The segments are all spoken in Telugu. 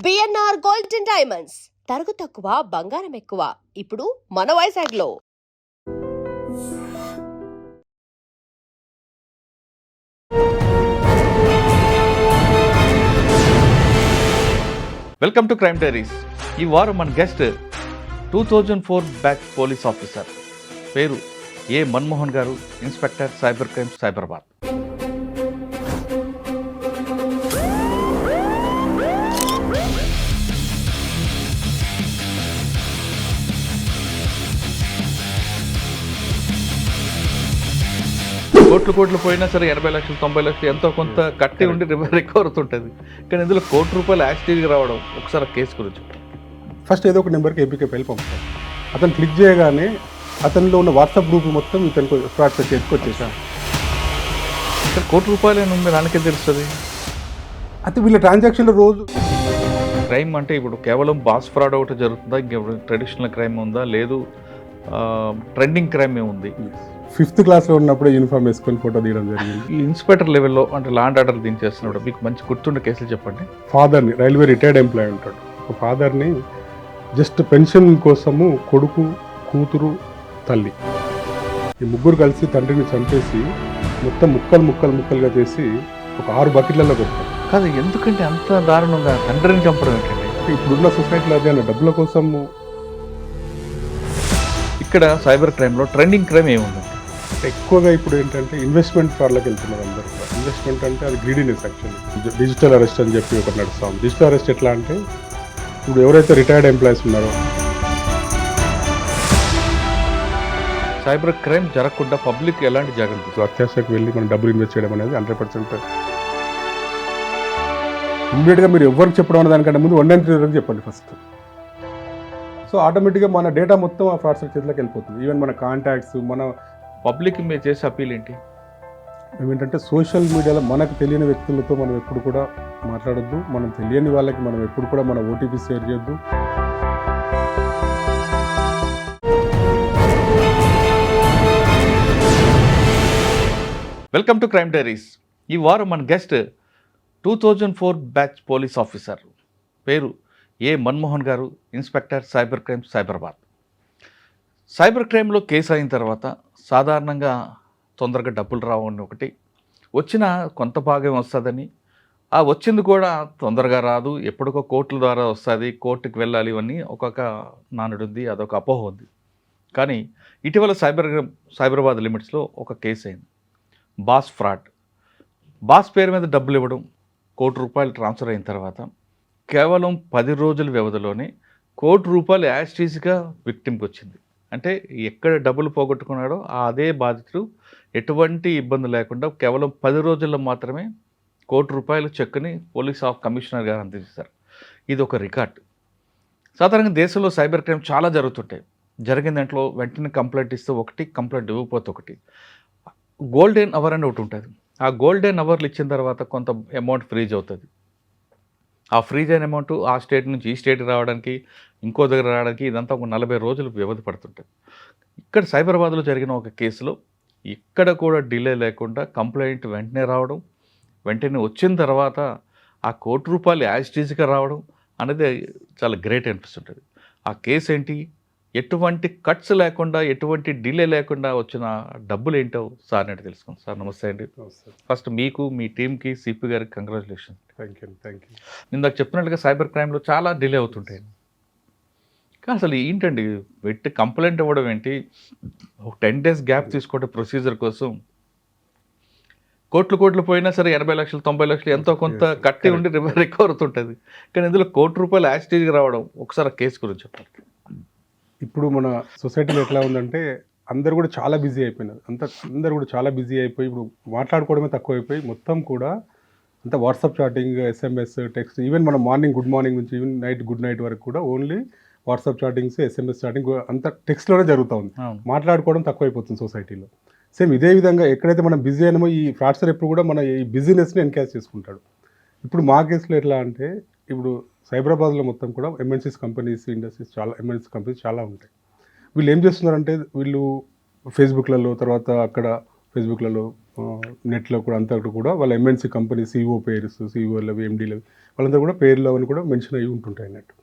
బిఎన్ఆర్ గోల్డ్ అండ్ డైమండ్స్ తరుగు తక్కువ బంగారం ఎక్కువ ఇప్పుడు మన వైజాగ్లో. Welcome to crime diaries. ఈ వారం మన గెస్ట్ 2004 బ్యాచ్ పోలీస్ ఆఫీసర్, పేరు ఏ మన్మోహన్ గారు, ఇన్స్పెక్టర్ సైబర్ క్రైమ్ సైబరాబాద్. కోట్లు పోయినా సరే 80 లక్షలు 90 లక్షలు ఎంతో కొంత కట్టి ఉండి రికవర్ అవుతుంటుంది. కానీ ఇందులో ₹1 యాక్సిడెంట్గా రావడం, ఒకసారి కేసు గురించి. ఫస్ట్ ఏదో ఒక నెంబర్కి ఏపీకే పైలు పంపుతారు. అతను క్లిక్ చేయగానే అతనిలో ఉన్న వాట్సాప్ గ్రూప్ మొత్తం ఇతనికి ఫ్రాడ్ చేతికి వచ్చేసాను. ₹1 ఉంది, నాకే తెలుస్తుంది. అయితే వీళ్ళ ట్రాన్సాక్షన్లో రోజు క్రైమ్ అంటే ఇప్పుడు కేవలం బాస్ ఫ్రాడ్ ఒకటి జరుగుతుందా, ఇంకెప్పుడు ట్రెడిషనల్ క్రైమ్ ఉందా, లేదు ట్రెండింగ్ క్రైమ్ ఏముంది? 5th క్లాస్లో ఉన్నప్పుడే యూనిఫామ్ వేసుకొని ఫోటో తీయడం జరిగింది. ఈ ఇన్స్పెక్టర్ లెవెల్లో అంటే లాండ్ ఆర్డర్ దించేస్తున్నప్పుడు మీకు మంచి గుర్తుండే కేసులు చెప్పండి. ఫాదర్ని, రైల్వే రిటైర్డ్ ఎంప్లాయీ ఉంటాడు, ఒక ఫాదర్ని జస్ట్ పెన్షన్ కోసము కొడుకు, కూతురు, తల్లి ఈ ముగ్గురు కలిసి తండ్రిని చంపేసి మొత్తం ముక్కలుగా చేసి ఒక 6 బకెట్లలో పెట్టారు. కాదు, ఎందుకంటే అంత దారుణంగా తండ్రిని చంపడం ఏంటండి? ఇప్పుడున్న సొసైటీలో అదే అన్న డబ్బుల కోసము. ఇక్కడ సైబర్ క్రైమ్లో ట్రెండింగ్ క్రైమ్ ఏముంది? ఎక్కువగా ఇప్పుడు ఏంటంటే ఇన్వెస్ట్మెంట్ ఫార్లోకి వెళ్తున్నారు అందరూ కూడా. ఇన్వెస్ట్మెంట్ అంటే అది గ్రీడీనెస్ యాక్చువల్లీ. డిజిటల్ అరెస్ట్ అని చెప్పి ఒకటి నడుస్తాం. డిజిటల్ అరెస్ట్ ఎట్లా అంటే ఇప్పుడు ఎవరైతే రిటైర్డ్ ఎంప్లాయీస్ ఉన్నారో, సైబర్ క్రైమ్ జరగకుండా పబ్లిక్ ఎలాంటి జాగ్రత్తలు? అత్యాశకు వెళ్ళి మనం డబ్బులు ఇన్వెస్ట్ చేయడం అనేది 100% ఇమ్మీడియట్గా మీరు ఎవరికి చెప్పడం అనే దానికంటే ముందు 193 వరకు చెప్పండి ఫస్ట్. సో ఆటోమేటిక్గా మన డేటా మొత్తం ఆ ఫ్రాడ్స్టర్ చేతిలోకి వెళ్ళిపోతుంది. ఈవెన్ మన కాంటాక్ట్స్, మన పబ్లిక్ మీరు చేసే అప్పీల్ ఏంటి? ఏమిటంటే సోషల్ మీడియాలో మనకు తెలియని వ్యక్తులతో మనం ఎప్పుడు కూడా మాట్లాడొద్దు. మనం తెలియని వాళ్ళకి మనం ఎప్పుడు కూడా మన ఓటీపీ షేర్ చేయొద్దు. Welcome to crime diaries. ఈ వారం మన గెస్ట్ 2004 బ్యాచ్ పోలీస్ ఆఫీసర్, పేరు ఏ మన్మోహన్ గారు, inspector cyber crime Cyberabad. Cyber క్రైమ్లో కేసు అయిన తర్వాత సాధారణంగా తొందరగా డబ్బులు రావని ఒకటి, వచ్చిన కొంత భాగం వస్తుందని, ఆ వచ్చింది కూడా తొందరగా రాదు, ఎప్పటికో కోర్టుల ద్వారా వస్తుంది, కోర్టుకు వెళ్ళాలి, ఇవన్నీ ఒక్కొక్క నానుడు ఉంది, అదొక అపోహ ఉంది. కానీ ఇటీవల సైబరాబాద్ లిమిట్స్లో ఒక కేసు అయింది. Boss fraud. బాస్ పేరు మీద డబ్బులు ఇవ్వడం, ₹1 ట్రాన్స్ఫర్ అయిన తర్వాత కేవలం 10 రోజుల వ్యవధిలోనే ₹1 యాస్టీస్గా విక్టిమ్కి వచ్చింది. అంటే ఎక్కడ డబ్బులు పోగొట్టుకున్నాడో అదే బాధితుడు ఎటువంటి ఇబ్బంది లేకుండా కేవలం 10 రోజుల్లో మాత్రమే ₹1 చెక్కుని పోలీస్ కమిషనర్ గారు అందజేశారు. ఇది ఒక రికార్డ్. సాధారణంగా దేశంలో సైబర్ క్రైమ్ చాలా జరుగుతుంటాయి. జరిగిన దాంట్లో వెంటనే కంప్లైంట్ ఇస్తే ఒకటి, కంప్లైంట్ ఇవ్వకపోతే ఒకటి. గోల్డెన్ అవర్ అని ఒకటి ఉంటుంది. ఆ గోల్డెన్ అవర్లు ఇచ్చిన తర్వాత కొంత అమౌంట్ ఫ్రీజ్ అవుతుంది. ఆ ఫ్రీజ్ అయిన అమౌంట్ ఆ స్టేట్ నుంచి ఈ స్టేట్కి రావడానికి, ఇంకో దగ్గర రావడానికి ఇదంతా ఒక 40 రోజులు వ్యవధి పడుతుంటుంది. ఇక్కడ సైబరాబాద్లో జరిగిన ఒక కేసులో ఇక్కడ కూడా డిలే లేకుండా కంప్లైంట్ వెంటనే రావడం, వెంటనే వచ్చిన తర్వాత ఆ ₹1 యాజిటీస్గా రావడం అనేది చాలా గ్రేట్ అనిపిస్తుంటుంది. ఆ కేసు ఏంటి, ఎటువంటి కట్స్ లేకుండా, ఎటువంటి డిలే లేకుండా వచ్చిన డబ్బులు ఏంటో సార్ అంటే తెలుసుకుందాం. సార్ నమస్తే అండి. ఫస్ట్ మీకు, మీ టీంకి, సిపి గారికి కంగ్రాచులేషన్. Thank you. ఇందాక చెప్పినట్టుగా సైబర్ క్రైమ్లో చాలా డిలే అవుతుంటాయి. కానీ అసలు ఏంటండి, పెట్టి కంప్లైంట్ ఇవ్వడం ఏంటి, ఒక 10 days గ్యాప్ తీసుకోవడం ప్రొసీజర్ కోసం, కోట్లు పోయినా సరే 80 లక్షలు 90 లక్షలు ఎంతో కొంత కట్టి ఉండి రికవర్ అవుతుంటుంది. కానీ ఇందులో ₹1 యాజిటీస్గా రావడం, ఒకసారి కేసు గురించి చెప్పండి. ఇప్పుడు మన సొసైటీలో ఎట్లా ఉందంటే అందరు కూడా చాలా బిజీ అయిపోయినారు. అందరు కూడా చాలా బిజీ అయిపోయి ఇప్పుడు మాట్లాడుకోవడమే తక్కువ అయిపోయి మొత్తం కూడా అంత WhatsApp chatting, SMS, text, even మన మార్నింగ్ గుడ్ మార్నింగ్ నుంచి ఈవెన్ నైట్ గుడ్ నైట్ వరకు కూడా only WhatsApp chattings, SMS chatting అంత టెక్స్ట్లోనే జరుగుతూ ఉంది. మాట్లాడుకోవడం తక్కువ అయిపోతుంది సొసైటీలో. సేమ్ ఇదే విధంగా ఎక్కడైతే మనం బిజీ అయినామో ఈ ఫ్రాడ్స్టర్ ఎప్పుడు కూడా మన ఈ బిజినెస్ని ఎన్కాష్ చేసుకుంటాడు. ఇప్పుడు మా కేసులో ఎట్లా అంటే ఇప్పుడు సైబరాబాద్లో మొత్తం కూడా ఎంఎన్సీస్ కంపెనీస్, ఇండస్ట్రీస్, చాలా ఎంఎన్సీ కంపెనీస్ చాలా ఉంటాయి. వీళ్ళు ఏం చేస్తున్నారంటే వీళ్ళు ఫేస్బుక్లలో, తర్వాత అక్కడ ఫేస్బుక్లలో నెట్లో కూడా అంతా కూడా వాళ్ళ ఎంఎన్సీ కంపెనీ సిఇఓ పేర్స్, సిఇఓలు, ఎండీలు వాళ్ళంతా కూడా పేర్లు అవన్నీ కూడా మెన్షన్ అయ్యి ఉంటుంటాయి అన్నట్టు.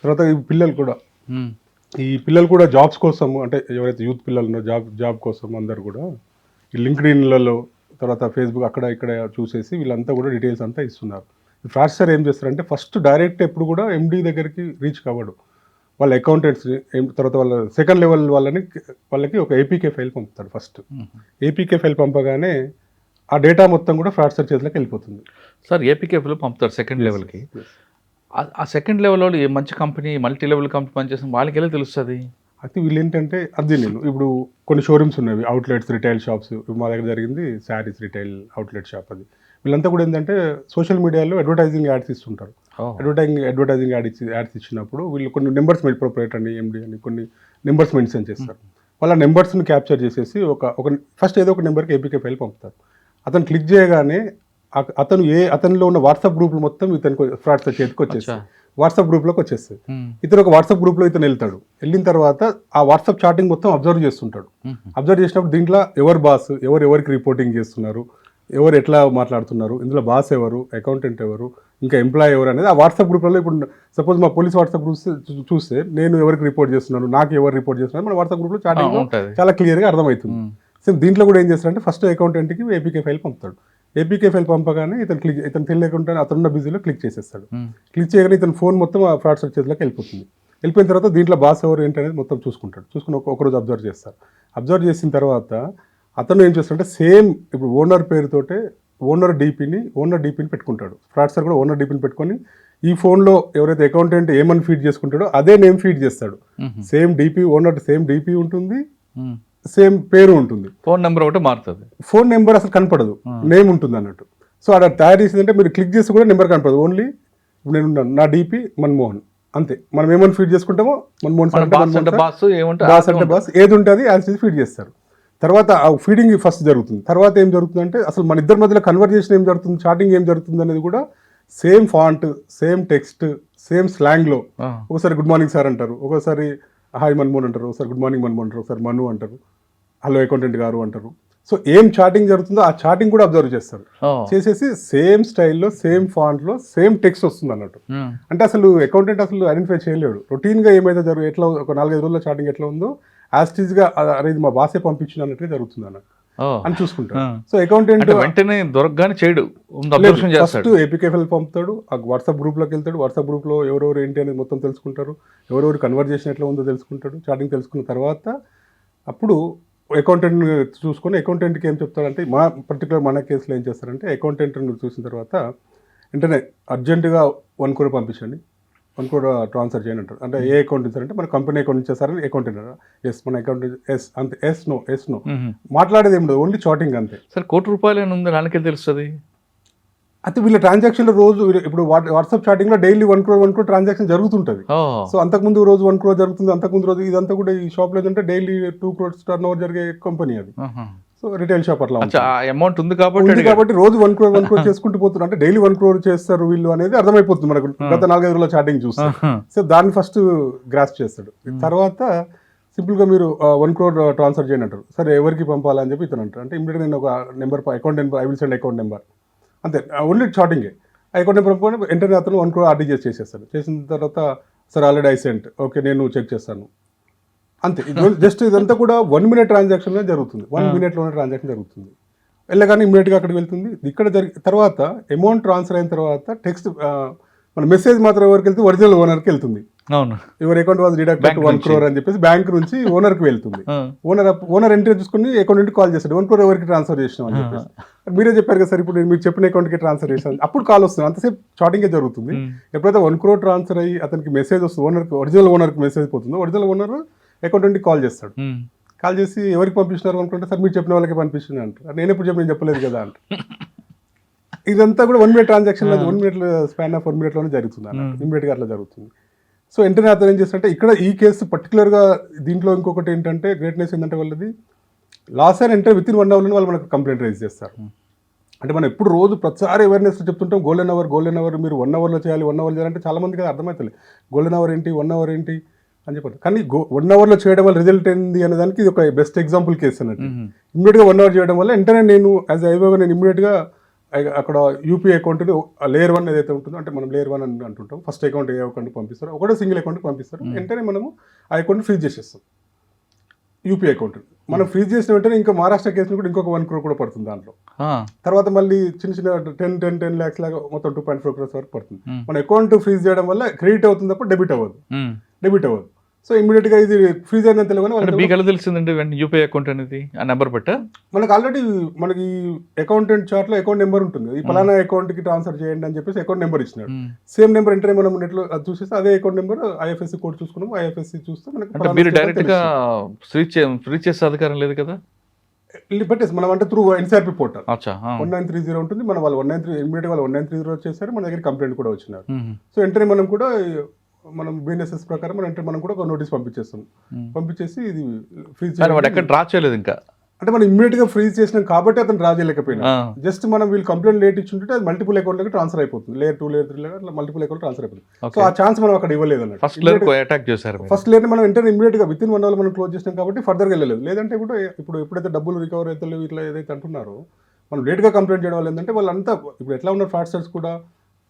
తర్వాత ఈ పిల్లలు కూడా జాబ్స్ కోసం, అంటే ఎవరైతే యూత్ పిల్లలు ఉన్నారో జాబ్ కోసం అందరు కూడా ఈ లింక్డ్ఇన్లలో, తర్వాత ఫేస్బుక్ అక్కడ ఇక్కడ చూసేసి వీళ్ళంతా కూడా డీటెయిల్స్ అంతా ఇస్తున్నారు. ఫ్రాడ్స్టర్ ఏం చేస్తారంటే ఫస్ట్ డైరెక్ట్ ఎప్పుడు కూడా ఎండీ దగ్గరికి రీచ్ కావడు. వాళ్ళ అకౌంటెంట్స్, తర్వాత వాళ్ళ సెకండ్ లెవెల్ వాళ్ళకి ఒక ఏపీకే ఫైల్ పంపుతాడు. ఫస్ట్ ఏపీకే ఫైల్ పంపగానే ఆ డేటా మొత్తం కూడా ఫ్రాడ్స్టర్ చేతిలోకి వెళ్ళిపోతుంది. సార్ ఏపీకేఫ్లో పంపుతారు సెకండ్ లెవెల్కి. ఆ సెకండ్ లెవెల్ వాళ్ళు మంచి కంపెనీ, మల్టీ లెవెల్ కంపెనీ పనిచేసిన వాళ్ళకి ఎలా తెలుస్తుంది? అయితే వీళ్ళు ఏంటంటే నేను ఇప్పుడు కొన్ని షోరూమ్స్ ఉన్నాయి, అవుట్లెట్స్, రిటైల్ షాప్స్. మా దగ్గర జరిగింది శారీస్ రిటైల్ అవుట్లెట్ షాప్. అది వీళ్ళంతా కూడా ఏంటంటే సోషల్ మీడియాలో అడ్వర్టైజింగ్ యాడ్స్ ఇస్తుంటారు. అడ్వర్టైజింగ్ యాడ్స్ ఇచ్చినప్పుడు వీళ్ళు కొన్ని నెంబర్స్ ప్రొపరేటర్ అని, ఎండి అని కొన్ని నెంబర్స్ మెన్షన్ చేస్తారు. వాళ్ళ నెంబర్స్ని క్యాప్చర్ చేసేసి ఒక ఫస్ట్ ఏదో ఒక నెంబర్కి ఏపీకే ఫైల్ పంపుతారు. అతను క్లిక్ చేయగానే అతనిలో ఉన్న వాట్సాప్ గ్రూప్లు మొత్తం ఇతనికి ఫ్రాడ్స్టర్ చేతికి వచ్చేస్తాయి. వాట్సాప్ గ్రూప్లోకి వచ్చేస్తుంది. ఇతను ఒక వాట్సాప్ గ్రూప్లో ఇతను వెళ్తాడు. వెళ్ళిన తర్వాత ఆ వాట్సాప్ చాటింగ్ మొత్తం అబ్జర్వ్ చేస్తుంటాడు. అబ్జర్వ్ చేసినప్పుడు దీంట్లో ఎవరు బాస్, ఎవరికి రిపోర్టింగ్ చేస్తున్నారు, ఎవరు ఎట్లా మాట్లాడుతున్నారు, ఇందులో బాస్ ఎవరు, అకౌంటెంట్ ఎవరు, ఇంకా ఎంప్లాయ్ ఎవరు అనేది ఆ వాట్సాప్ గ్రూప్లలో. ఇప్పుడు సపోజ్ మా పోలీస్ వాట్సాప్ గ్రూప్స్ చూస్తే నేను ఎవరికి రిపోర్ట్ చేస్తున్నాను, నాకు ఎవరు రిపోర్ట్ చేస్తున్నారు, మన వాట్సాప్ గ్రూప్లో చాటింగ్ చాలా క్లియర్గా అర్థమవుతుంది. సో దీంట్లో కూడా ఏం చేస్తారంటే ఫస్ట్ అకౌంటెంట్కి ఏపీకే ఫైల్ పంపుతాడు. ఏపీకే ఫైల్ పంపగానే ఇతను తెలియకుండా అతనున్న బిజీలో క్లిక్ చేసేస్తాడు. క్లిక్ చేయగానే ఇతను ఫోన్ మొత్తం ఆ ఫ్రాడ్స్టర్ చేతిలోకి వెళ్ళిపోతుంది. వెళ్ళిపోయిన తర్వాత దీంట్లో బాస్ ఎవరు ఏంటి అనేది మొత్తం చూసుకుని ఒకరోజు అబ్జర్వ్ చేస్తారు. అబ్జర్వ్ చేసిన తర్వాత అతను ఏం చేస్తాడంటే సేమ్ ఇప్పుడు ఓనర్ పేరుతోటే ఓనర్ డీపీని పెట్టుకుంటాడు. ఫ్రాడ్స్టర్ కూడా ఓనర్ డీపీని పెట్టుకొని ఈ ఫోన్లో ఎవరైతే అకౌంటెంట్ ఏమని ఫీడ్ చేసుకుంటాడో అదే నేమ్ ఫీడ్ చేస్తాడు. Same DP, owner same DP ఉంటుంది, సేమ్ పేరు ఉంటుంది, ఫోన్ నెంబర్ ఒకటి మారుతుంది. ఫోన్ నెంబర్ అసలు కనపడదు, నేమ్ ఉంటుంది అన్నట్టు. సో అక్కడ తయారు చేసిందంటే మీరు క్లిక్ చేసి కూడా నెంబర్ కనపడదు. ఓన్లీ నేను నా డీపీ మన్మోహన్ అంతే. మనం ఏమని ఫీడ్ చేసుకుంటామో మన్మోహన్ బాస్ అంటే బాస్ ఏది ఉంటుంది యాజ్ ఫీడ్ చేస్తారు. తర్వాత ఆ ఫీడింగ్ ఫస్ట్ జరుగుతుంది. తర్వాత ఏం జరుగుతుందంటే అసలు మన ఇద్దరి మధ్యలో కన్వర్జేషన్ ఏం జరుగుతుంది, చాటింగ్ ఏం జరుగుతుంది అనేది కూడా same font, same text, same స్లాంగ్లో. ఒకసారి గుడ్ మార్నింగ్ సార్ అంటారు, ఒకసారి హాయ్ మన్మోహన్ అంటారు, ఒకసారి గుడ్ మార్నింగ్ మన్మోహన్ అంటారు, ఒకసారి మను అంటారు, హలో అకౌంటెంట్ గారు అంటారు. సో ఏం చాటింగ్ జరుగుతుందో ఆ చాటింగ్ కూడా అబ్జర్వ్ చేస్తారు. చేసేసి సేమ్ స్టైల్లో, సేమ్ ఫాంట్లో, సేమ్ టెక్స్ట్ వస్తుంది అన్నట్టు. అంటే అసలు అకౌంటెంట్ అసలు ఐడెంటిఫై చేయలేడు. రొటీన్గా ఏమైతే ఎట్లా ఒక 4-5 రోజుల చాటింగ్ ఎట్లా ఉందో యాస్టీజ్గా అరే ఇది మా బాసే పంపించిన అన్నట్టుగా జరుగుతుంది అన్నట్టు అని చూసుకుంటారు. సో అకౌంటెంట్ వెంటనే దొరకగానే చేయడు, ఫస్ట్ ఏపీకే ఫైల్ పంపుతాడు, ఆ వాట్సాప్ గ్రూప్లోకి వెళ్తాడు. వాట్సాప్ గ్రూప్లో ఎవరెవరు ఏంటి అనేది మొత్తం తెలుసుకుంటారు, ఎవరెవరు కన్వర్జేషన్ ఎట్లా ఉందో తెలుసుకుంటాడు. చాటింగ్ తెలుసుకున్న తర్వాత అప్పుడు అకౌంటెంట్ చూసుకొని అకౌంటెంట్కి ఏం చెప్తారంటే మన కేసులో ఏం చేస్తారంటే అకౌంటెంట్ని చూసిన తర్వాత వెంటనే అర్జెంటుగా 1 crore పంపించండి, 1 crore ట్రాన్స్ఫర్ చేయండి అంటారు. అంటే ఏ అకౌంట్ ఇచ్చారంటే మన కంపెనీ అకౌంట్ ఇచ్చేసారని అకౌంటెంట్ ఎస్, మన అకౌంట్ ఎస్ అంతే, ఎస్ నో మాట్లాడేది ఏమి ఉండదు, ఓన్లీ చాటింగ్ అంతే. సరే ₹1 కోటి ఉంది నాకే తెలుస్తుంది. అయితే వీళ్ళ ట్రాన్సాక్షన్లో రోజు ఇప్పుడు వాట్సాప్ చాటింగ్లో డైలీ 1 crore ట్రాన్సాక్షన్ జరుగుతుంటుంది. సో అంతకుముందు రోజు 1 crore జరుగుతుంది, అంతకుముందు రోజు ఇదంతా కూడా ఈ షాప్లో ఏంటంటే డైలీ 2 crore టర్న్ ఓవర్ జరిగే కంపెనీ అది. సో రిటైల్ షాప్ అట్లా అమౌంట్ ఉంది కాబట్టి రోజు 1 crore చేసుకుంటూ పోతున్నారు. అంటే డైలీ 1 crore చేస్తారు వీళ్ళు అనేది అర్థమైపోతుంది మనకు గత 4-5 రోజుల చాటింగ్ చూస్తే. సో దాన్ని ఫస్ట్ గ్రాస్ప్ చేస్తాడు. తర్వాత సింపుల్గా మీరు 1 crore ట్రాన్స్ఫర్ చేయండి అంటారు. సరే ఎవరికి పంపాలని చెప్పి ఇతను అంటారు. అంటే ఇమీడియట్గా నేను ఒక number account number, I will send account number అంతే, ఓన్లీ చాటింగే. అకౌంట్ నెంబర్ పంపుకొని వెంటనే అతను 1 crore ఆర్డీ చేసేస్తాడు. చేసిన తర్వాత సరే ఆల్రెడీ ఐ సెంట్, ఓకే నేను చెక్ చేస్తాను అంతే. జస్ట్ ఇదంతా కూడా 1 minute ట్రాన్సాక్షన్లో జరుగుతుంది. 1 minute-లోనే ట్రాన్సాక్షన్ జరుగుతుంది. వెళ్ళగానే ఇమీడియట్గా అక్కడికి వెళ్తుంది. ఇక్కడ తర్వాత అమౌంట్ ట్రాన్స్ఫర్ అయిన తర్వాత టెక్స్ట్ మన మెసేజ్ మాత్రం ఎవరికి వెళ్తుంది, ఒరిజినల్ ఓనర్కి వెళ్తుంది. అవును, your account was deducted 1 crore అని చెప్పేసి బ్యాంక్ నుంచి ఓనర్కి వెళ్తుంది. ఓనర్ ఎంట్రీ చూసుకుని అకౌంట్ కాల్ చేస్తాడు, 1 crore ఎవరికి ట్రాన్స్ఫర్ చేసినాం అని చెప్పేసి. మీరే చెప్పారు కదా సార్, ఇప్పుడు మీరు చెప్పిన అకౌంట్కి ట్రాన్స్ఫర్ చేశాను, అప్పుడు కాల్ వస్తుంది. అంతసేపు చాటింగే జరుగుతుంది. ఎప్పుడైతే 1 crore ట్రాన్స్ఫర్ అయ్యి అతనికి మెసేజ్ వస్తుంది, ఒరిజినల్ ఓనర్కి మెసేజ్ పోతుందో ఒరిజినల్ ఓనర్ అకౌంటెంట్కి కాల్ చేస్తాడు. కాల్ చేసి ఎవరికి పంపిస్తున్నారు అనుకుంటే సార్ మీరు చెప్పిన వాళ్ళకి పంపిస్తున్నా అంటారు. నేను ఎప్పుడు నేను చెప్పలేదు కదా అంట. ఇదంతా కూడా 1 minute transaction 1 minute span of 1 minute-లోనే జరుగుతుంది అన్నట్టు. ఇమీడియట్గా అట్లా జరుగుతుంది. సో వెంటనే అతను ఏం చేస్తారంటే ఇక్కడ ఈ కేసు పర్టికులర్గా దీంట్లో ఇంకొకటి ఏంటంటే గ్రేట్నెస్ ఏంటంటే వాళ్ళది loss and enter within 1 hour వాళ్ళు మనకు కంప్లైంట్ రైజ్ చేస్తారు. అంటే మనం ఎప్పుడు రోజు ప్రతిసారి అవేర్నెస్ చెప్తుంటాం, గోల్డెన్ అవర్ మీరు 1 hour చేయాలి, 1 hour చేయాలంటే చాలా మందికి అది అర్థమవుతుంది. గోల్డెన్ అవర్ ఏంటి, 1 hour ఏంటి అని చెప్పారు. కానీ 1 అవర్లో చేయడం వల్ల రిజల్ట్ ఏంది అనే దానికి ఇది ఒక బెస్ట్ ఎగ్జాంపుల్ కేసు అన్నట్టు. మ్మ్. ఇమ్మీడియట్గా 1 అవర్ చేయడం వల్ల వెంటనే నేను యాజ్ ఐఓగా నేను ఇమ్మీడియట్గా అక్కడ యూపీఐ అకౌంట్ని లేయర్ 1 ఏదైతే ఉంటుందో, అంటే మనం లేయర్ 1 అని అంటుంటాం, ఫస్ట్ అకౌంట్ ఏ అకౌంట్ పంపిస్తారు, ఒకటే సింగిల్ అకౌంట్కి పంపిస్తారు. వెంటనే మనము ఆ అకౌంట్ని ఫ్రీజ్ చేసేస్తాం యూపీఐ అకౌంట్. మనం ఫ్రీజ్ చేసిన వెంటనే ఇంకా మహారాష్ట్ర కేసుని కూడా ఇంకొక 1 crore కూడా పడుతుంది దాంట్లో. తర్వాత మళ్ళీ చిన్న చిన్న 10 lakhs లాగా మొత్తం 2.4 crores వరకు పడుతుంది. మన అకౌంట్ ఫ్రీజ్ చేయడం వల్ల క్రెడిట్ అవుతుంది తప్ప డెబిట్ అవ్వదు. సో ఇమీడియట్గా ఇది ఫ్రీజ్ అయిందని తెలియగానే మీకు ఎలా తెలిసిందండి యూపీఐ అకౌంట్ అనేది ఆ నెంబర్ పెట్టా? మనకు ఆల్రెడీ మనకి అకౌంటెంట్ చార్ట్లో అకౌంట్ నెంబర్ ఉంటుంది. ఈ పలానా అకౌంట్కి ట్రాన్స్ఫర్ చేయండి అని చెప్పేసి అకౌంట్ నెంబర్ ఇచ్చినాడు. సేమ్ నెంబర్ ఎంటర్ మనం నెట్లో అది చూసేసి అదే అకౌంట్ నెంబర్ ఐఎఫ్ఎస్సి కోడ్ చూసుకున్నాం. ఐఎఫ్ఎస్సి చూస్తే అంటే మీరు డైరెక్ట్ గా ఫ్రీ చేసే అధికారం లేదు కదా? పెట్టేసి మనం అంటే త్రూ ఎన్సీఆర్పీ పోర్టల్ అచ్చా 1930 ఉంటుంది. మన వాళ్ళు 1930 ఇమీడియట్ వాళ్ళు 1930 వచ్చేసారు. మన దగ్గర కంప్లైంట్ కూడా వచ్చినారు. సో వెంటనే మనం కూడా మనం బిఎన్ఎస్ఎస్ ప్రకారం మనం కూడా ఒక నోటీస్ పంపించేస్తాం. పంపించేసి ఇది ఫ్రీజ్ ఎక్కడ డ్రా చేయలేదు ఇంకా, అంటే మనం ఇమ్మీడియట్ గా ఫ్రీజ్ చేసినాం కాబట్టి అతను డ్రా చేయలేకపోయినా. జస్ట్ మనం వీళ్ళు కంప్లైంట్ లేట్ ఇచ్చుంటే అది మల్టిపుల్ అకౌంట్లకి ట్రాన్స్ఫర్ అయిపోతుంది. లేయర్ 2 లేయర్ 3 అట్లా మల్టిపుల్ అకౌంట్ ట్రాన్స్ఫర్ అయిపోతుంది. సో ఆ ఛాన్స్ మనం అక్కడ ఇవ్వలేదు అన్నట్టు. ఫస్ట్ లేయర్ మనం వెంటనే ఇమ్మీడియట్ గా విత్ ఇన్ 1 hour మనం క్లోజ్ చేసినాం కాబట్టి ఫర్దర్ గా వెళ్ళలేదు. లేదంటే కూడా ఇప్పుడు ఎప్పుడైతే డబ్బులు రికవర్ అయితే ఇట్లా ఏదైతే అంటున్నారో మనం లేట్ గా కంప్లైంట్ చేయడం వల్ల ఏంటంటే వాళ్ళంతా ఇప్పుడు ఎట్లా ఉన్నారు ఫ్రాడ్స్టర్స్ కూడా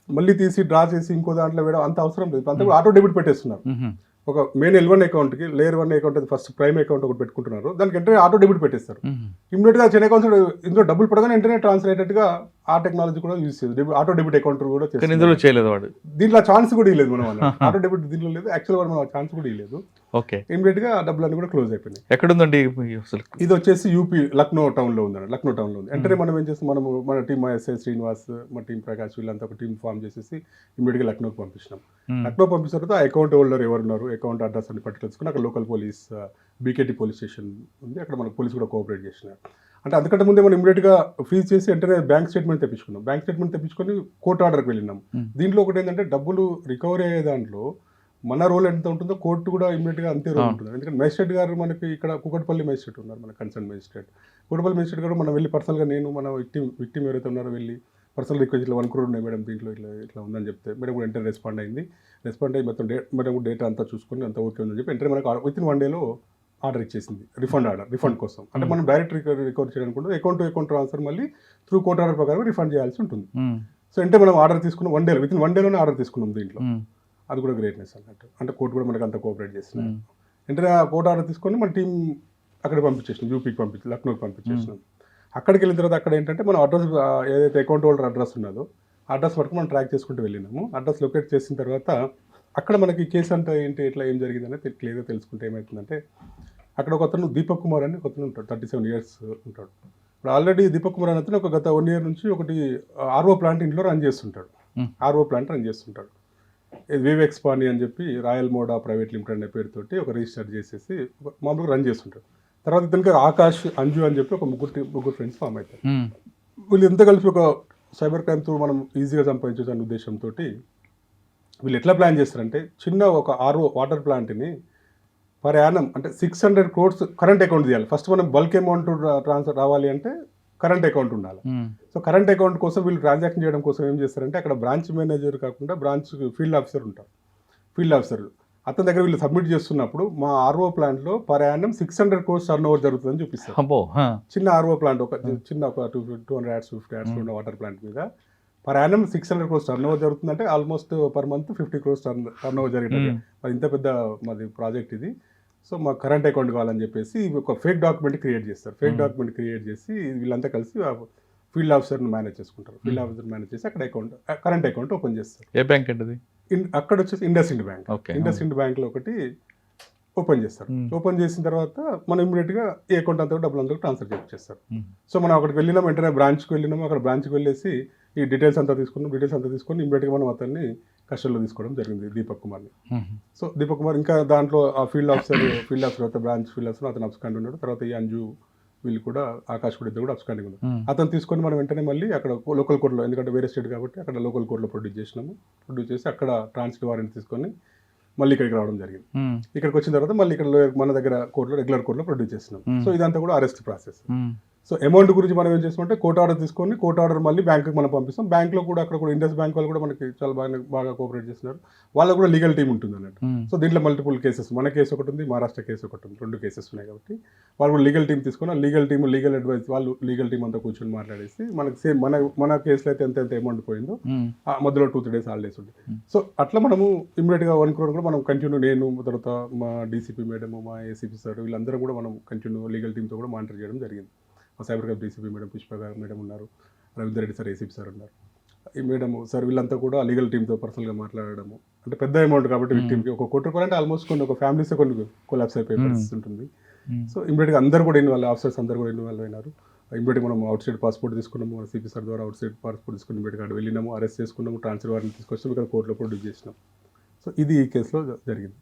మళ్ళీ తీసి డ్రా చేసి ఇంకో దాంట్లో వేయడం అంత అవసరం లేదు. అంతా కూడా ఆటో డెబిట్ పెట్టేస్తున్నారు. ఒక మెయిన్ L1 అకౌంట్కి లేయర్ 1 అకౌంట్ అది ఫస్ట్ ప్రైమ్ అకౌంట్ ఒకటి పెట్టుకుంటున్నారు. దానికి వెంటనే ఆటో డెబిట్ పెట్టేస్తారు. ఇమీడియట్గా చిన్న అకౌంట్స్ ఇందులో డబ్బులు పడగానే వెంటనే ట్రాన్స్ఫర్ అయ్యేటట్టుగా ఆ టెక్నాలజీ కూడా యూజ్ చేయాలి. ఆటో డెబిట్ అకౌంట్ కూడా చేయలేదు వాడు. దీంట్లో ఛాన్స్ కూడా ఇవ్వలేదు మనం. ఆటో డెబిట్ దీంట్లో లేదు. యాక్చువల్గా మనం ఛాన్స్ కూడా ఇవ్వలేదు. ఓకే, ఇమీడియట్గా ఆ డబ్బులన్నీ కూడా క్లోజ్ అయిపోయినాయి. ఎక్కడుందండి ఇది వచ్చేసి యూపీ లక్నో టౌన్లో ఉందండి. లక్నో టౌన్లో ఉంది. వెంటనే మనం ఏం చేస్తాం, మన టీం ఎస్ఐ శ్రీనివాస్, మా టీం ప్రకాష్ వీళ్ళంతా ఒక టీం ఫామ్ చేసేసి ఇమీడియట్గా లక్నోకి పంపించినాం. లక్నో పంపించిన తర్వాత ఆ అకౌంట్ హోల్డర్ ఎవరున్నారు, అకౌంట్ అడ్రస్ అన్ని పట్టి తెలుసుకుని అక్కడ local police BKT police station ఉంది. అక్కడ మనకు పోలీస్ కూడా కోఆపరేట్ చేసినారు. అంటే అందుకంటే ముందే మనం ఇమీడియట్గా ఫ్రీజ్ చేసి వెంటనే బ్యాంక్ స్టేట్మెంట్ తెప్పించుకున్నాం. బ్యాంక్ స్టేట్మెంట్ తెప్పించుకొని కోర్టు ఆర్డర్కి వెళ్ళినాం. దీంట్లో ఒకటి ఏంటంటే డబ్బులు రికవరీ అయ్యే దాంట్లో మన రోల్ ఎంత ఉంటుందో కోర్టు కూడా ఇమీడియట్గా అంతే రోల్ ఉంటుంది. ఎందుకంటే మేజిస్ట్రేట్ గారు మనకి ఇక్కడ కుకట్పల్లి మేజిస్ట్రేట్ ఉన్నారు, మన కన్సర్న్ మేజిస్ట్రేట్. కుకట్పల్లి మేజిస్ట్రేట్ గారు మనం వెళ్ళి పర్సనల్గా నేను మన విక్టిమ్ ఎవరైతే ఉన్నారో వెళ్ళి పర్సనల్ రిక్వెస్ట్ ఇట్లా 1 crore ఉన్నాయి మేడం దీంట్లో ఇట్లా ఉందని చెప్తే మేడం కూడా వెంటనే రెస్పాండ్ అయ్యి మొత్తం మేడం కూడా డేటా అంతా చూసుకొని అంతా ఓకే ఉందని చెప్పి వెంటనే మనకు విత్ ఇన్ 1 day ఆర్డర్ ఇచ్చేసింది. రిఫండ్ కోసం. అంటే మనం డైరెక్ట్ రికవర్ చేయడానికి కూడా అకౌంట్ టు అకౌంట్ ట్రాన్స్ఫర్ మళ్ళీ త్రూ కోర్ట్ ఆర్డర్ ప్రకారం రిఫండ్ చేయాల్సి ఉంటుంది. సో అంటే మనం ఆర్డర్ తీసుకున్నాం 1 day, with in 1 day order తీసుకున్నాం దీంట్లో. అది కూడా గ్రేట్నెస్ అన్నట్టు. అంటే కోర్టు కూడా మనకు అంత కోఆపరేట్ చేస్తున్నాం. వెంటనే ఆ కోర్టు ఆర్డర్ తీసుకొని మన టీం అక్కడికి పంపించేసినాం, యూపీకి లక్నోకి పంపించేసినాం. అక్కడికి వెళ్ళిన తర్వాత అక్కడ ఏంటంటే మనం అడ్రస్ ఏదైతే అకౌంట్ హోల్డర్ అడ్రస్ ఉన్నదో అడ్రస్ వరకు మనం ట్రాక్ చేసుకుంటూ వెళ్ళినాము. అడ్రస్ లొకేట్ చేసిన తర్వాత అక్కడ మనకి కేసు అంటే ఏంటి ఎట్లా ఏం జరిగిందనేది క్లియర్గా తెలుసుకుంటే ఏమవుతుందంటే అక్కడ ఒక అతను దీపక్ కుమార్ అని ఒక అతను ఉంటాడు, 37 years ఉంటాడు. ఇప్పుడు ఆల్రెడీ దీపక్ కుమార్ అని అతను ఒక గత 1 year నుంచి ఒకటి ఆర్ఓ ప్లాంట్ ఇంట్లో రన్ చేస్తుంటాడు. వివేక్స్ పాని అని చెప్పి రాయల్ మోడా ప్రైవేట్ లిమిటెడ్ అనే పేరుతోటి ఒక రిజిస్టర్ చేసేసి మామూలుగా రన్ చేస్తుంటాడు. తర్వాత ఇతనికి ఆకాష్, అంజు అని చెప్పి ఒక ముగ్గురు ఫ్రెండ్స్ ఫామ్ అవుతారు. వీళ్ళు ఎంత కలిపి ఒక సైబర్ క్రైమ్తో మనం ఈజీగా సంపాదించవచ్చు అనే ఉద్దేశంతో వీళ్ళు ఎట్లా ప్లాన్ చేస్తారంటే చిన్న ఒక ఆర్ఓ వాటర్ ప్లాంట్ని పర్ యానం అంటే 600 crores కరెంట్ అకౌంట్ తీయాలి. ఫస్ట్ మనం బల్క్ అమౌంట్ ట్రాన్స్ఫర్ రావాలి అంటే కరెంట్ అకౌంట్ ఉండాలి. సో కరెంట్ అకౌంట్ కోసం వీళ్ళు ట్రాన్సాక్షన్ చేయడం కోసం ఏం చేస్తారంటే అక్కడ బ్రాంచ్ మేనేజర్ కాకుండా బ్రాంచ్ ఫీల్డ్ ఆఫీసర్ ఉంటారు. ఫీల్డ్ ఆఫీసర్ అతని దగ్గర వీళ్ళు సబ్మిట్ చేస్తున్నప్పుడు మా ఆర్ఓ ప్లాంట్లో per 600 crores turn over జరుగుతుందని చూపిస్తారు. చిన్న ఆర్ఓ ప్లాంట్ ఒక 200 yads 50 yads ఉన్న వాటర్ ప్లాంట్ మీద per 600 crores turnover జరుగుతుందంటే almost per month 50 crores turnover జరిగేది. మరి ఇంత పెద్ద మాది ప్రాజెక్ట్ ఇది. సో మా కరెంట్ అకౌంట్ కావాలని చెప్పేసి ఒక ఫేక్ డాక్యుమెంట్ క్రియేట్ చేస్తారు. ఫేక్ డాక్యుమెంట్ క్రియేట్ చేసి వీళ్ళంతా కలిసి ఫీల్డ్ ఆఫీసర్ని మేనేజ్ చేసుకుంటారు. ఫీల్డ్ ఆఫీసర్ మేనేజ్ చేసి అక్కడ కరెంట్ అకౌంట్ ఓపెన్ చేస్తారు. ఏ బ్యాంక్ అంటే అక్కడ వచ్చేసి ఇండస్ ఇండ్ బ్యాంక్. ఇండస్ ఇండ్ బ్యాంక్లో ఒకటి ఓపెన్ చేస్తారు. ఓపెన్ చేసిన తర్వాత మనం ఇమీడియట్గా ఈ అకౌంట్ అంతా డబ్బులు అంతా ట్రాన్స్ఫర్ చేస్తారు. సో మనం అక్కడికి వెళ్ళినాం, వెంటనే బ్రాంచ్కి వెళ్ళినాము. అక్కడ బ్రాంచ్కి వెళ్ళేసి ఈ డీటెయిల్స్ అంతా తీసుకొని ఇమీడియట్గా మనం అతన్ని కస్టడీలో తీసుకోవడం జరిగింది, దీపక్ కుమార్ని. సో దీపక్ కుమార్ ఇంకా దాంట్లో ఆ ఫీల్డ్ ఆఫీసర్ తర్వాత బ్రాంచ్ ఫీల్డ్ ఆఫీసర్ అతను అబ్స్కాండ్ ఉన్నాడు. తర్వాత ఈ అంజు వీళ్ళు కూడా ఆకాష్ కూడా ఇద్దరు కూడా అబ్స్కాండింగ్ ఉన్నారు. అతను తీసుకొని మనం వెంటనే మళ్ళీ అక్కడ లోకల్ కోర్టులో, ఎందుకంటే వేరే స్టేట్ కాబట్టి అక్కడ లోకల్ కోర్టులో ప్రొడ్యూస్ చేసి అక్కడ ట్రాన్స్ఫర్ వారెంట్ తీసుకొని మళ్ళీ ఇక్కడికి రావడం జరిగింది. ఇక్కడికి వచ్చిన తర్వాత మళ్ళీ ఇక్కడ మన దగ్గర కోర్టులో రెగ్యులర్ కోర్టులో ప్రొడ్యూస్ చేస్తున్నాం. సో ఇదంతా కూడా అరెస్ట్ ప్రాసెస్. సో అమౌంట్ గురించి మనం ఏం చేస్తామంటే కోర్ట్ ఆర్డర్ తీసుకొని కోర్ట్ ఆర్డర్ మళ్ళీ బ్యాంకుకి మనం పంపిస్తాం. బ్యాంక్లో కూడా అక్కడ కూడా ఇండస్ బ్యాంక్ వాళ్ళు కూడా మనకి చాలా బాగా కోఆపరేట్ చేస్తున్నారు. వాళ్ళకు కూడా లీగల్ టీం ఉంటుంది అన్నట్టు. సో దీంట్లో మల్టిపుల్ కేసెస్, మన కేసు ఒకటి ఉంది, మహారాష్ట్ర కేసు ఒకటి ఉంది, 2 కేసెస్ ఉన్నాయి కాబట్టి వాళ్ళు కూడా లీగల్ టీం తీసుకొని ఆ లీగల్ టీం లీగల్ అడ్వైస్ వాళ్ళు లీగల్ టీం అంతా కూర్చొని మాట్లాడేసి మనకి సేమ్ మన కేసులో అయితే ఎంత అమౌంట్ పోయిందో ఆ మధ్యలో 2-3 డేస్ హాలిడేస్ ఉంటాయి. సో అట్లా మనము ఇమ్మీడియట్గా 1 crore కూడా మనం కంటిన్యూ, నేను తర్వాత మా డీసీపీ మేడం, మా ఏసీపీ సార్ వీళ్ళందరూ కూడా మనం కంటిన్యూ లీగల్ టీంతో కూడా మానిటర్ చేయడం జరిగింది. మా cyber crime DCP madam Pushpa గారు మేడం ఉన్నారు, Ravinder Reddy sir ACP sir ఉన్నారు, ఈ మేడం సార్ వీళ్ళంతా కూడా లీగల్ టీంతో పర్సనల్గా మాట్లాడడము. అంటే పెద్ద అమౌంట్ కాబట్టి విక్టిమ్కి ఒక కోటి రూపాయలు అంటే ఆల్మోస్ట్ ఒక ఫ్యామిలీస్ కొన్ని కొలాప్స్ అయిపోయే పరిస్థితి ఉంటుంది. సో ఇమ్మీడియట్గా అందరూ కూడా ఆఫీసర్స్ అందరూ కూడా ఇన్వాల్వ్ అయినారు. ఇమ్మీడియట్గా మనం అవుట్ సైడ్ పాస్పోర్ట్ తీసుకున్నాము, మన సిపి సార్ ద్వారా అవుట్ సైడ్ పాస్పోర్ట్ తీసుకుని ఇమ్మీడియట్గా అక్కడ వెళ్ళినాము, అరెస్ట్ చేసుకున్నాము, ట్రాన్స్ఫర్ వారిని తీసుకొచ్చాము, ఇక్కడ కోర్టులో ప్రొడ్యూస్ చేసినాం. సో ఇది ఈ కేసులో జరిగింది.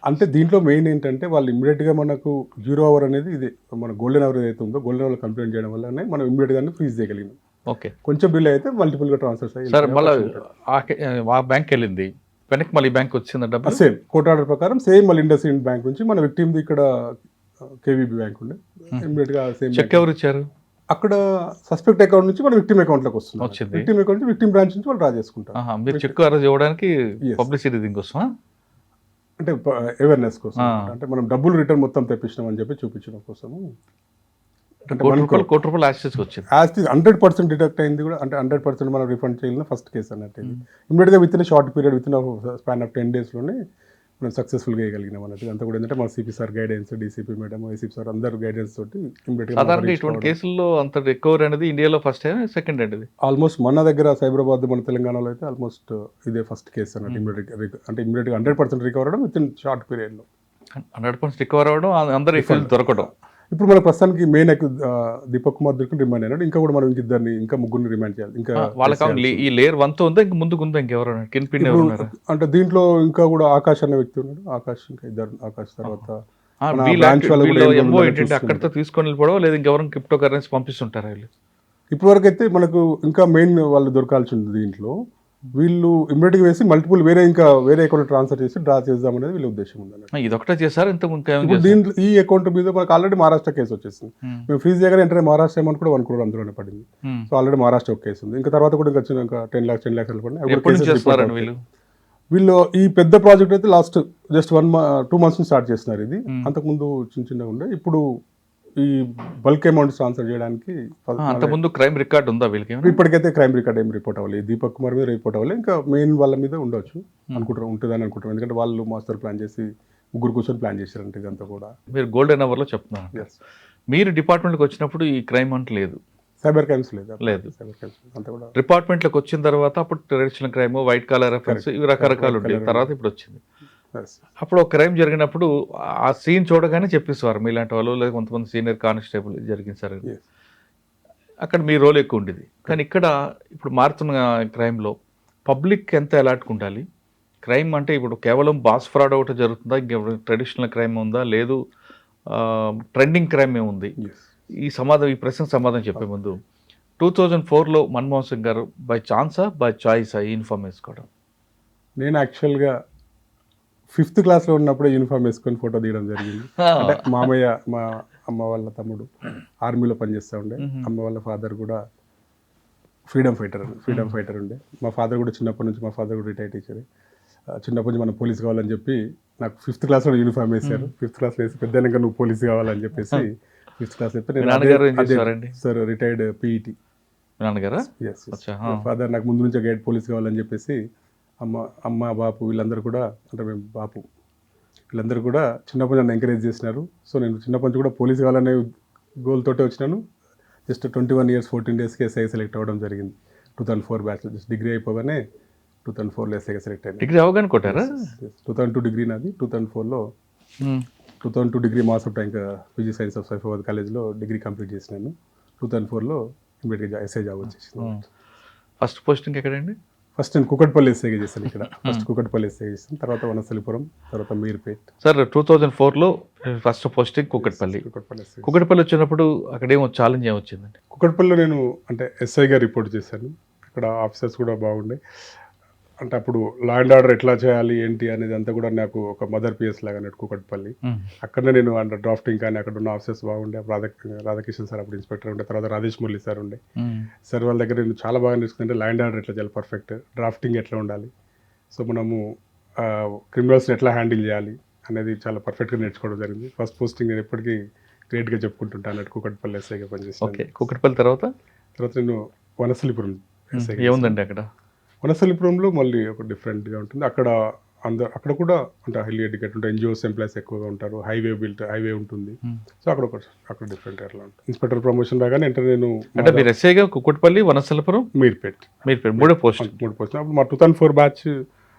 అంటే దీంట్లో మెయిన్ ఏంటంటే వాళ్ళు ఇమ్మీడియట్గా మనకు 0 hour అనేది ఇది మన గోల్డెన్ అవర్ ఏదైతే ఉందో గోల్డెన్ అవర్ కంప్లైంట్ చేయడం వల్లనే మనం ఇమ్మీడియట్గానే ఫ్రీజ్ చేయగలిగినాం. ఓకే, కొంచెం బిల్ అయితే మల్టిపుల్గా ట్రాన్స్ఫర్స్ అయ్యి సార్ మళ్ళీ ఆ బ్యాంక్ వెళ్ళింది, వెనక్కి మళ్ళీ బ్యాంక్ వచ్చింది డబ్బు సేమ్ కోర్ట్ ఆర్డర్ ప్రకారం సేమ్ మళ్ళీ ఇండస్ ఇండ్ బ్యాంక్ నుంచి మన విక్టిమ్ది ఇక్కడ కేవీబీ బ్యాంక్ ఉండే ఇమ్మీడియట్గా సేమ్ చెక్ ఎవరు ఇచ్చారు? అక్కడ సస్పెక్ట్ అకౌంట్ నుంచి మన విక్టిమ్ అకౌంట్లోకి వస్తుంది. వచ్చింది విక్టిమ్ అకౌంట్ నుంచి విక్టిమ్ బ్రాంచ్ నుంచి వాళ్ళు డ్రా చేసుకుంటారు. మీరు చెక్ అరెస్ట్ ఇవ్వడానికి Yes. పబ్లిసిటీ దీనికోసం, అంటే అవేర్నెస్ కోసం, అంటే మనం డబ్బులు రిటర్న్ మొత్తం తెప్పించినాం అని చెప్పి చూపించడం కోసము. అంటే కోటి రూపాయలు యాక్సెస్ వచ్చింది. యాజ్ 100% డిడక్ట్ అయింది కూడా, అంటే 100% మనం రిఫండ్ చేయాలని ఫస్ట్ కేసు అన్నట్టు. ఇది ఇమ్మీడియట్గా with in short period, with in span of 10 daysలోనే మనం సక్సెస్ఫుల్గా వేయగలిగినాం అన్నట్టు. అంతా కూడా ఏంటంటే మా CP sir guidance, DCP madam, ACP sir అందరూ గైడెన్స్ తోటి సాధారణంగా ఇటువంటి కేసుల్లో అంత రికవరీ అనేది ఇండియాలో ఫస్ట్ టైం, సెకండ్ అండి ఆల్మోస్ట్ మన దగ్గర సైబరాబాద్, మన తెలంగాణలో అయితే ఆల్మోస్ట్ ఇదే ఫస్ట్ కేసు అన్నట్టు. అంటే ఇమ్మీడియట్గా 100% రికవర్ అవ్వడం విత్ ఇన్ షార్ట్ పీరియడ్లో. 100% రికవర్ అవ్వడం, అందరూ రిఫండ్ దొరకడం. ఇప్పుడు మన ప్రస్తుతానికి మెయిన్ దీపక్ కుమార్ దొరికి రిమాండ్ అయినాడు. ఇంకా కూడా మనం ఇంకా ముగ్గురిని రిమాండ్ చేయాలి. ఇంకా వాళ్ళకి ఈ లేయర్ 1 తో ఉందా, ఇంకా ముందుకు ఉందా, ఇంకెవరు కిన్ పిన్ ఎవరు ఉన్నారు? అంటే దీంట్లో ఇంకా కూడా ఆకాష్ అనే వ్యక్తి ఉన్నాడు. ఆకాష్ ఇంకా ఇద్దరు, ఆకాష్ తర్వాత అక్కడితో తీసుకొని వెళ్ళిపోవడం, లేదా ఇంకెవరైనా క్రిప్టో కరెన్సీ పంపిస్తుంటారా వీళ్ళు? ఇప్పటి వరకు అయితే మనకు ఇంకా మెయిన్ వాళ్ళు దొరకాల్సి ఉంది. దీంట్లో వీళ్ళు ఇమ్మీడియట్గా వేసి మల్టిపుల్ వేరే అకౌంట్ ట్రాన్స్ఫర్ చేసి డ్రా చేద్దాం అనేది వీళ్ళ ఉద్దేశం ఉంది. ఇది ఒకటే చేశారు, ఇంత దీంట్లో ఈ అకౌంట్ మీద మనకు ఆల్రెడీ మహారాష్ట్ర కేసు వచ్చేసింది. మేము ఫ్రీజ్ చేయగానే ఎంటర్ మహారాష్ట్ర అమౌంట్ కూడా 1 crore అందులోనే పడింది. సో ఆల్రెడీ మహారాష్ట్ర ఒక కేసు ఉంది. ఇంకా తర్వాత కూడా ఇంకా 10 lakhs పడినాయి. వీళ్ళు ఈ పెద్ద ప్రాజెక్ట్ అయితే లాస్ట్ జస్ట్ 2 months నుంచి స్టార్ట్ చేస్తున్నారు. ఇది అంతకుముందు చిన్నగా ఉండే, ఇప్పుడు ఈ బల్క్ అమౌంట్ ట్రాన్స్ఫర్ చేయడానికి అంతకుముందు క్రైమ్ రికార్డ్ ఉందా వీళ్ళకి? ఇప్పటికైతే క్రైమ్ రికార్డ్ ఏం రిపోర్ట్ అవ్వాలి, దీపక్ కుమార్ మీద రిపోర్ట్ అవ్వాలి. ఇంకా మెయిన్ వాళ్ళ మీద ఉండొచ్చు ఉంటుందని అనుకుంటాం. ఎందుకంటే వాళ్ళు మాస్టర్ ప్లాన్ చేసి ముగ్గురు కూర్చొని ప్లాన్ చేశారంటే ఇదంతా కూడా. మీరు గోల్డెన్ అవర్లో చెప్తున్నారు. మీరు డిపార్ట్మెంట్కి వచ్చినప్పుడు ఈ క్రైమ్ అంటే లేదు, సైబర్ క్రైమ్స్ లేదు. సైబర్ క్రైమ్స్ అంతా కూడా డిపార్ట్మెంట్లోకి వచ్చిన తర్వాత అప్పుడు traditional crime, white collar reference, ఇవి రకరకాలు ఉండేవి. తర్వాత ఇప్పుడు వచ్చింది. అప్పుడు ఒక క్రైమ్ జరిగినప్పుడు ఆ సీన్ చూడగానే చెప్పేసేవారు మీలాంటి వాళ్ళు, లేదా కొంతమంది సీనియర్ కానిస్టేబుల్ జరిగింది సార్, అక్కడ మీ రోల్ ఎక్కువ ఉండేది. కానీ ఇక్కడ ఇప్పుడు మారుతున్న క్రైమ్లో పబ్లిక్ ఎంత అలర్ట్గా ఉండాలి? క్రైమ్ అంటే ఇప్పుడు కేవలం బాస్ ఫ్రాడ్ ఒకటి జరుగుతుందా, ఇంకెప్పుడు ట్రెడిషనల్ క్రైమ్ ఉందా, లేదు ట్రెండింగ్ క్రైమ్ ఏముంది? ఈ ప్రశ్నకు సమాధానం చెప్పే ముందు 2004లో మన్మోహన్ సింగ్ గారు బై ఛాన్సా బై చాయిసా ఈ యూనిఫామ్ వేసుకోవడం? నేను యాక్చువల్గా 5th classలో ఉన్నప్పుడే యూనిఫామ్ వేసుకొని ఫోటో తీయడం జరిగింది. అంటే మామయ్య, మా అమ్మ వాళ్ళ తమ్ముడు ఆర్మీలో పనిచేస్తూ ఉండే, అమ్మ వాళ్ళ ఫాదర్ కూడా ఫ్రీడమ్ ఫైటర్ ఉండే. మా ఫాదర్ కూడా చిన్నప్పటి నుంచి, మా ఫాదర్ కూడా రిటైర్డ్ టీచర్. చిన్నప్పటి నుంచి మనం పోలీస్ కావాలని చెప్పి నాకు 5th classలో యూనిఫామ్ వేశారు. 5th classలో వేసి పెద్దనక నువ్వు పోలీస్ కావాలని చెప్పేసి 5th class చెప్పి సార్ రిటైర్డ్ పీఈటీ నాన్నగారా? ఫాదర్ నాకు ముందు నుంచి గైడ్ పోలీస్ కావాలని చెప్పేసి అమ్మ బాపు వీళ్ళందరూ కూడా, అంటే మేము బాపు వీళ్ళందరూ కూడా చిన్నప్పటి నన్ను ఎంకరేజ్ చేసినారు. సో నేను చిన్నప్పటి నుంచి కూడా పోలీస్ కావాలనే గోల్ తోటే వచ్చినాను. Just 21 years 14 days SI select అవ్వడం జరిగింది. 2004 బ్యాచ్, జస్ట్ డిగ్రీ అయిపోగానే 2004లో ఎస్ఐగా సెలెక్ట్ అయ్యింది. డిగ్రీ అవగానే కొట్టారా? 2002 డిగ్రీ నాది. 2004లో 2002 degree mass of tank PG science of Saifabad కాలేజ్లో డిగ్రీ కంప్లీట్ చేసినాను. 2004లో ఇమీడియట్గా ఎస్ఐ జాబ్ వచ్చేసింది. ఫస్ట్ పోస్టింగ్ ఎక్కడండి? ఫస్ట్ నేను కుకట్పల్లి ఎస్ఐగా చేశాను. ఇక్కడ ఫస్ట్ కుకట్పల్లి ఎస్ఐ చేశాను, తర్వాత వనస్థలిపురం, తర్వాత మీర్పేట్. సార్ 2004లో ఫస్ట్ పోస్టింగ్ కుకట్పల్లి వచ్చినప్పుడు అక్కడేమో ఛాలెంజ్ ఏమొచ్చిందండి? కుకట్పల్లిలో నేను అంటే ఎస్ఐగా రిపోర్ట్ చేశాను. అక్కడ ఆఫీసర్స్ కూడా బాగుండే. అంటే అప్పుడు లా అండ్ ఆర్డర్ ఎట్లా చేయాలి ఏంటి అనేది అంతా కూడా నాకు ఒక మదర్ పిఎస్ లాగా నెట్టుకోకట్పల్లి. అక్కడనే నేను అండర్ డ్రాఫ్టింగ్ కానీ అక్కడ ఉన్న ఆఫీసర్స్ బాగుండే. రాధాకిషన్ సార్ అప్పుడు ఇన్స్పెక్టర్ ఉండే, తర్వాత రాజేష్ మురళి సార్ ఉండే. సార్ వాళ్ళ దగ్గర నేను చాలా బాగా నేర్చుకుంటే లా అండ్ ఆర్డర్ ఎట్లా చేయాలి పర్ఫెక్ట్, డ్రాఫ్టింగ్ ఎట్లా ఉండాలి, సో మనము క్రిమినల్స్ని ఎట్లా హ్యాండిల్ చేయాలి అనేది చాలా పర్ఫెక్ట్గా నేర్చుకోవడం జరిగింది. ఫస్ట్ పోస్టింగ్ నేను ఎప్పటికీ గ్రేట్గా చెప్పుకుంటుంటాను అన్నట్టు కూకట్పల్లి ఎస్ఐగా పనిచేస్తాను. ఓకే, కూకట్పల్లి తర్వాత నేను వనస్థలిపురం ఎస్ఐ. ఏముందండి అక్కడ? వనస్థలిపురంలో మళ్ళీ ఒక డిఫరెంట్గా ఉంటుంది. అక్కడ కూడా అంటే హైలీ ఎడ్యుకేట్ ఉంటాయి, ఎన్జిఓస్ ఎంప్లాయీస్ ఎక్కువగా ఉంటారు, హైవే ఉంటుంది. సో అక్కడ డిఫరెంట్ అట్లా ఉంటుంది. ఇన్స్పెక్టర్ ప్రమోషన్ రాగానే అంటే నేను అంటే మీరు ఎస్ఐగా కూకట్పల్లి, వనస్థలిపురం, మీర్పేట్ మూడు పోస్ట్. అప్పుడు మా 2004 బ్యాచ్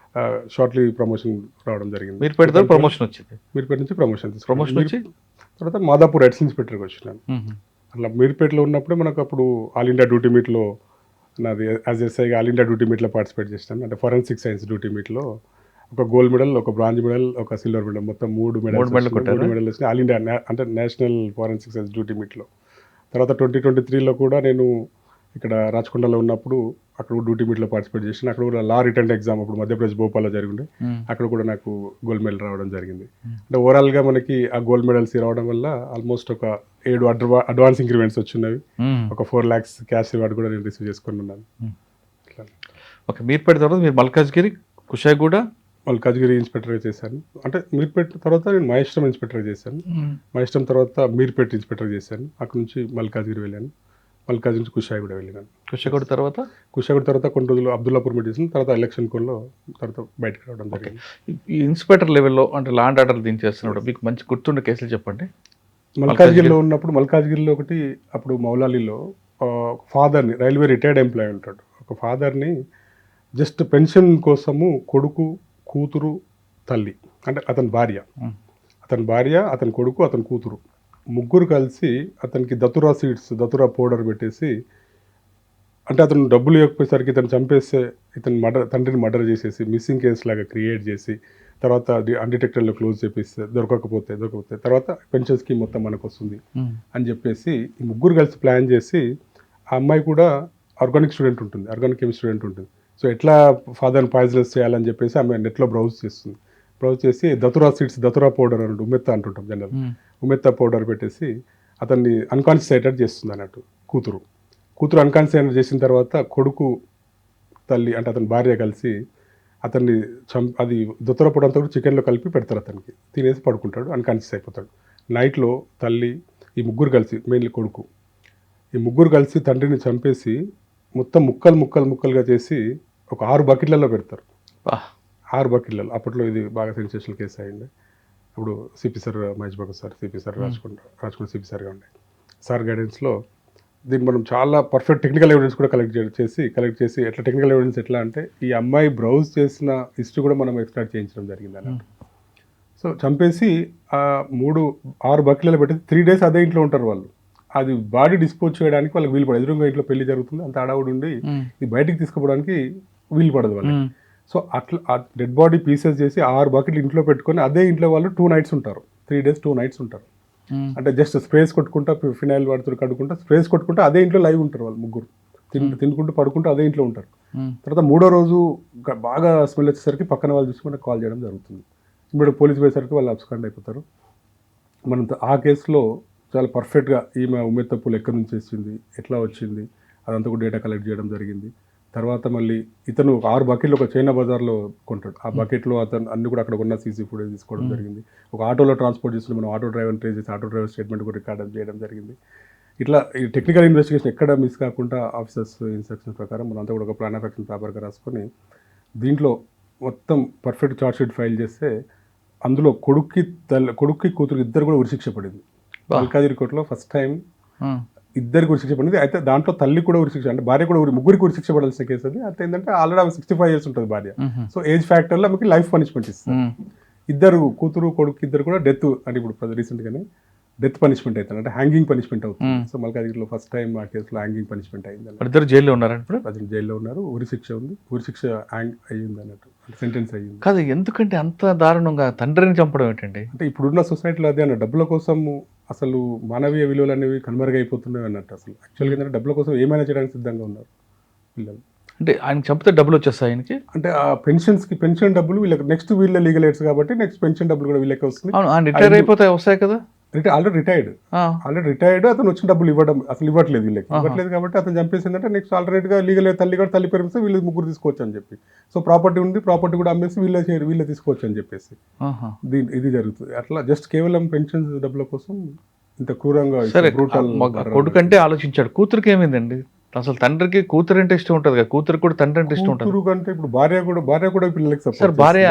షార్ట్లీ ప్రమోషన్ రావడం జరిగింది. మీర్పేట ద్వారా ప్రమోషన్ వచ్చింది. మీర్పేట నుంచి ప్రమోషన్ వచ్చి తర్వాత మాదాపూర్ ఎడ్స్ ఇన్స్పెక్టర్కి వచ్చినాను. అట్లా మీర్పేటలో ఉన్నప్పుడే మనకు అప్పుడు ఆల్ ఇండియా డ్యూటీ మీట్లో నాది యాజ్ ఎస్ఐగా ఆల్ ఇండియా డ్యూటీ మీట్లో పార్టిసిపేట్ చేస్తాను. అంటే ఫోరెన్సిక్ సైన్స్ డ్యూటీ మీట్లో ఒక గోల్డ్ మెడల్, ఒక బ్రాంజ్ మెడల్, ఒక సిల్వర్ మెడల్, మొత్తం 3 మెడల్ వచ్చినాయి ఆల్ ఇండియా అంటే నేషనల్ ఫోరెన్సిక్ సైన్స్ డ్యూటీ మీట్లో. తర్వాత 2023లో కూడా నేను ఇక్కడ రాచకొండలో ఉన్నప్పుడు అక్కడ డ్యూటీ మీట్లో పార్టిసిపేట్ చేసిన. అక్కడ కూడా లా రిటర్న్ ఎగ్జామ్ అప్పుడు మధ్యప్రదేశ్ భోపాల్లో జరిగిండే, అక్కడ కూడా నాకు గోల్డ్ మెడల్ రావడం జరిగింది. అంటే ఓవరాల్గా మనకి ఆ గోల్డ్ మెడల్స్ రావడం వల్ల ఆల్మోస్ట్ ఒక 7 అడ్వాన్స్ ఇంక్రిమెంట్స్ వచ్చినవి, ఒక 4 lakhs క్యాష్ రివార్డ్ కూడా నేను రిసీవ్ చేసుకుని ఉన్నాను. ఓకే, మీర్పేట తర్వాత మీరు మల్కాజ్గిరి, కుషాయిగూడ, మల్కాజ్గిరి ఇన్స్పెక్టర్గా చేశాను. అంటే మీర్పేట తర్వాత నేను మహేశ్వరం ఇన్స్పెక్టర్గా చేశాను. మహేశ్వరం తర్వాత మీర్పేట ఇన్స్పెక్టర్ చేశాను. అక్కడ నుంచి మల్కాజ్గిరి వెళ్ళాను. మల్కాజ్ నుంచి కుషాయిగూడ వెళ్ళినాను. కుషాయిగూడ తర్వాత కొన్ని రోజులు అబ్దుల్లాపూర్ మీట్ చేసిన తర్వాత ఎలక్షన్ కోల్లో తర్వాత బయటకు రావడం జరిగింది. ఈ ఇన్స్పెక్టర్ లెవెల్లో అంటే లా అండ్ ఆర్డర్ దించేస్తున్నప్పుడు మీకు మంచి గుర్తుండే కేసులు చెప్పండి. మల్కాజ్గిరిలో ఉన్నప్పుడు మల్కాజ్గిరిలో ఒకటి అప్పుడు మౌలాలీలో ఫాదర్ని, రైల్వే రిటైర్డ్ ఎంప్లాయీ ఉంటాడు, ఒక ఫాదర్ని జస్ట్ పెన్షన్ కోసము కొడుకు, కూతురు, తల్లి అంటే అతని భార్య, అతని కొడుకు, అతని కూతురు ముగ్గురు కలిసి అతనికి దతురా సీడ్స్, దతురా పౌడర్ పెట్టేసి, అంటే అతను డబ్బులు ఇవ్వకపోయేసరికి ఇతను చంపేస్తే తండ్రిని మర్డర్ చేసేసి మిస్సింగ్ కేసు లాగా క్రియేట్ చేసి తర్వాత అన్డిటెక్టెడ్లో క్లోజ్ చేపిస్తే దొరకకపోతే తర్వాత పెన్షన్ స్కీమ్ మొత్తం మనకు వస్తుంది అని చెప్పేసి ఈ ముగ్గురు కలిసి ప్లాన్ చేసి, ఆ అమ్మాయి కూడా ఆర్గానిక్ కెమిస్ట్రీ స్టూడెంట్ ఉంటుంది. సో ఎట్లా ఫాదర్ని పాయిజనస్ చేయాలని చెప్పేసి ఆమె నెట్లో బ్రౌజ్ చేసి దతురా సీడ్స్, దతురా పౌడర్ అన్నట్టు ఉమ్మెత్త అంటుంటాం జనరల్, ఉమ్మెత్త పౌడర్ పెట్టేసి అతన్ని అన్కాన్షియస్ చేస్తుంది అన్నట్టు. కూతురు అన్కాన్షియస్ చేసిన తర్వాత కొడుకు, తల్లి అంటే అతని భార్య కలిసి అతన్ని అది దతురా పౌడర్ అంతా కూడా చికెన్లో కలిపి పెడతారు, అతనికి తినేసి పడుకుంటాడు, అన్కాన్షియస్ అయిపోతాడు. నైట్లో తల్లి, ఈ ముగ్గురు కలిసి, మెయిన్లీ కొడుకు, ఈ ముగ్గురు కలిసి తండ్రిని చంపేసి మొత్తం ముక్కలుగా చేసి ఒక 6 బకెట్లలో పెడతారు. 6 బకెట్లలో. అప్పట్లో ఇది బాగా సెన్సేషనల్ కేసు అయ్యింది. ఇప్పుడు CP sir Mahesh Babu sir, CP sir Rajakonda CP సార్గా ఉండే సార్ గైడెన్స్లో దీన్ని మనం చాలా పర్ఫెక్ట్ టెక్నికల్ ఎవిడెన్స్ కూడా కలెక్ట్ చేసి ఎట్లా టెక్నికల్ ఎవిడెన్స్ ఎట్లా అంటే ఈ అమ్మాయి బ్రౌజ్ చేసిన హిస్టరీ కూడా మనం ఎక్స్ట్రాక్ట్ చేయించడం జరిగింది అన్నట్టు. సో చంపేసి 6 బకెట్లలో పెట్టి 3 days అదే ఇంట్లో ఉంటారు వాళ్ళు. అది బాడీ డిస్పోజ్ చేయడానికి వాళ్ళకి వీలు పడదు. ఎదురుగా ఇంట్లో పెళ్లి జరుగుతుంది, అంత అడవుడు ఉండి ఇది బయటికి తీసుకుపోవడానికి వీలు పడదు వాళ్ళకి. సో అట్లా ఆ డెడ్ బాడీ పీసెస్ చేసి 6 బకెట్లు ఇంట్లో పెట్టుకొని అదే ఇంట్లో వాళ్ళు 2 nights ఉంటారు, 3 days 2 nights ఉంటారు. అంటే జస్ట్ స్ప్రేస్ కొట్టుకుంటా, ఫినాయిల్ వాడుతూ కడుకుంటా, స్ప్రేస్ కొట్టుకుంటా అదే ఇంట్లో లైవ్ ఉంటారు వాళ్ళు ముగ్గురు. తినుకుంటూ పడుకుంటూ అదే ఇంట్లో ఉంటారు. తర్వాత 3వ రోజు బాగా స్మెల్ వచ్చేసరికి పక్కన వాళ్ళు చూసి మనకు కాల్ చేయడం జరుగుతుంది. ఇప్పుడు పోలీసు పోయేసరికి వాళ్ళు అబ్స్కాండ్ అయిపోతారు. మనం ఆ కేసులో చాలా పర్ఫెక్ట్గా ఈమె ఉమ్మెత్త పూలు ఎక్కడి నుంచి వచ్చింది, ఎట్లా వచ్చింది, అదంతా కూడా డేటా కలెక్ట్ చేయడం జరిగింది. తర్వాత మళ్ళీ ఇతను 6 బకెట్లు ఒక చైనా బజార్లో కొంటాడు. ఆ బకెట్లో అతను అన్ని కూడా అక్కడ ఉన్న సీసీ ఫుటేజ్ తీసుకోవడం జరిగింది. ఒక ఆటోలో ట్రాన్స్పోర్ట్ చేస్తున్న మనం ఆటో డ్రైవర్ని ట్రేస్ చేసి ఆటో డ్రైవర్ స్టేట్మెంట్ కూడా రికార్డ్ చేయడం జరిగింది. ఇట్లా ఈ టెక్నికల్ ఇన్వెస్టిగేషన్ ఎక్కడ మిస్ కాకుండా ఆఫీసర్స్ ఇన్స్ట్రక్షన్ ప్రకారం మనంతా కూడా ఒక ప్లాన్ ఆఫ్ యాక్షన్ పేపర్గా రాసుకొని దీంట్లో మొత్తం పర్ఫెక్ట్ చార్జ్ షీట్ ఫైల్ చేస్తే అందులో కొడుక్కి కూతురు ఇద్దరు కూడా ఉరిశిక్ష పడింది. మల్కాజ్గిరి కోర్టులో ఫస్ట్ టైం ఇద్దరికి ఉరిశిక్ష పడింది. అయితే దాంట్లో తల్లి కూడా ఉరిశిక్ష, అంటే భార్య కూడా ముగ్గురికి ఉరిశిక్ష పడాల్సిన కేసు అది. అంటే ఏంటంటే ఆల్రెడీ ఆమె 65 years ఉంటుంది భార్య. సో ఏజ్ ఫ్యాక్టర్లో ఆమెకి లైఫ్ పనిష్మెంట్ ఇస్తారు. ఇద్దరు కూతురు కొడుకు ఇద్దరు కూడా డెత్, అంటే ఇప్పుడు రీసెంట్గానే డెత్ పనిష్మెంట్ అవుతుంది, అంటే హ్యాంగింగ్ పనిష్మెంట్ అవుతుంది. సో మల్కాజ్గిరిలో ఫస్ట్ టైం ఆ కేసులో హ్యాంగింగ్ పనిష్మెంట్ అయింది. ఇద్దరు జైల్లో ఉన్నారు, ప్రజలు జైల్లో ఉన్నారు. ఉరిశిక్ష ఉంది, ఉరిశిక్ష అయ్యింది అన్నట్టు, సెంటెన్స్ అయ్యింది. కాదు, ఎందుకంటే అంత దారుణంగా తండ్రిని చంపడం ఏంటండి? అంటే ఇప్పుడున్న సొసైటీలో అదే అన్న, డబ్బుల కోసం అసలు మానవీయ విలువలు అనేవి కనుమరుగైపోతున్నాయి అన్నట్టు. అసలు యాక్చువల్గా ఏంటంటే డబ్బుల కోసం ఏమైనా చేయడానికి సిద్ధంగా ఉన్నారు పిల్లలు. అంటే ఆయన చంపితే డబ్బులు వచ్చేస్తాయి ఆయనకి? అంటే ఆ పెన్షన్ డబ్బులు వీళ్ళకి నెక్స్ట్ వీళ్ళ లీగల్ ఎయిడ్స్ కాబట్టి నెక్స్ట్ పెన్షన్ డబ్బులు కూడా వీళ్ళకి వస్తుంది. అవును, ఆయన రిటైర్ అయిపోతే వస్తాయి కదా. ఆల్రెడీ రిటైర్డ్ అతను వచ్చిన డబ్బులు ఇవ్వట్లేదు వీళ్ళకి, ఇవ్వట్లేదు కాబట్టి అతను చంపేసిందంటే నెక్స్ట్ ఆల్టర్నేట్ గా లీగల్ తల్లి కూడా తల్లి పేరు వీళ్ళు ముగ్గురు తీసుకోవచ్చు అని చెప్పి. సో ప్రాపర్టీ ఉంది, ప్రాపర్టీ కూడా అమ్మేసి వీళ్ళ తీసుకోవచ్చు అని చెప్పేసి ఇది జరుగుతుంది. అట్లా జస్ట్ కేవలం పెన్షన్ డబ్బుల కోసం ఇంత క్రూరంగా సరే, కొడుకంటే ఆలోచించాడు. కూతురికి ఏమైందండి? అసలు తండ్రికి కూతురు అంటే ఇష్టం ఉంటుంది కదా, కూతురు కూడా తండ్రి అంటే ఇష్టం ఉంటుంది. కూతురు కంటే ఇప్పుడు భార్య కూడా పిల్లలకి సపోర్ట్, భార్య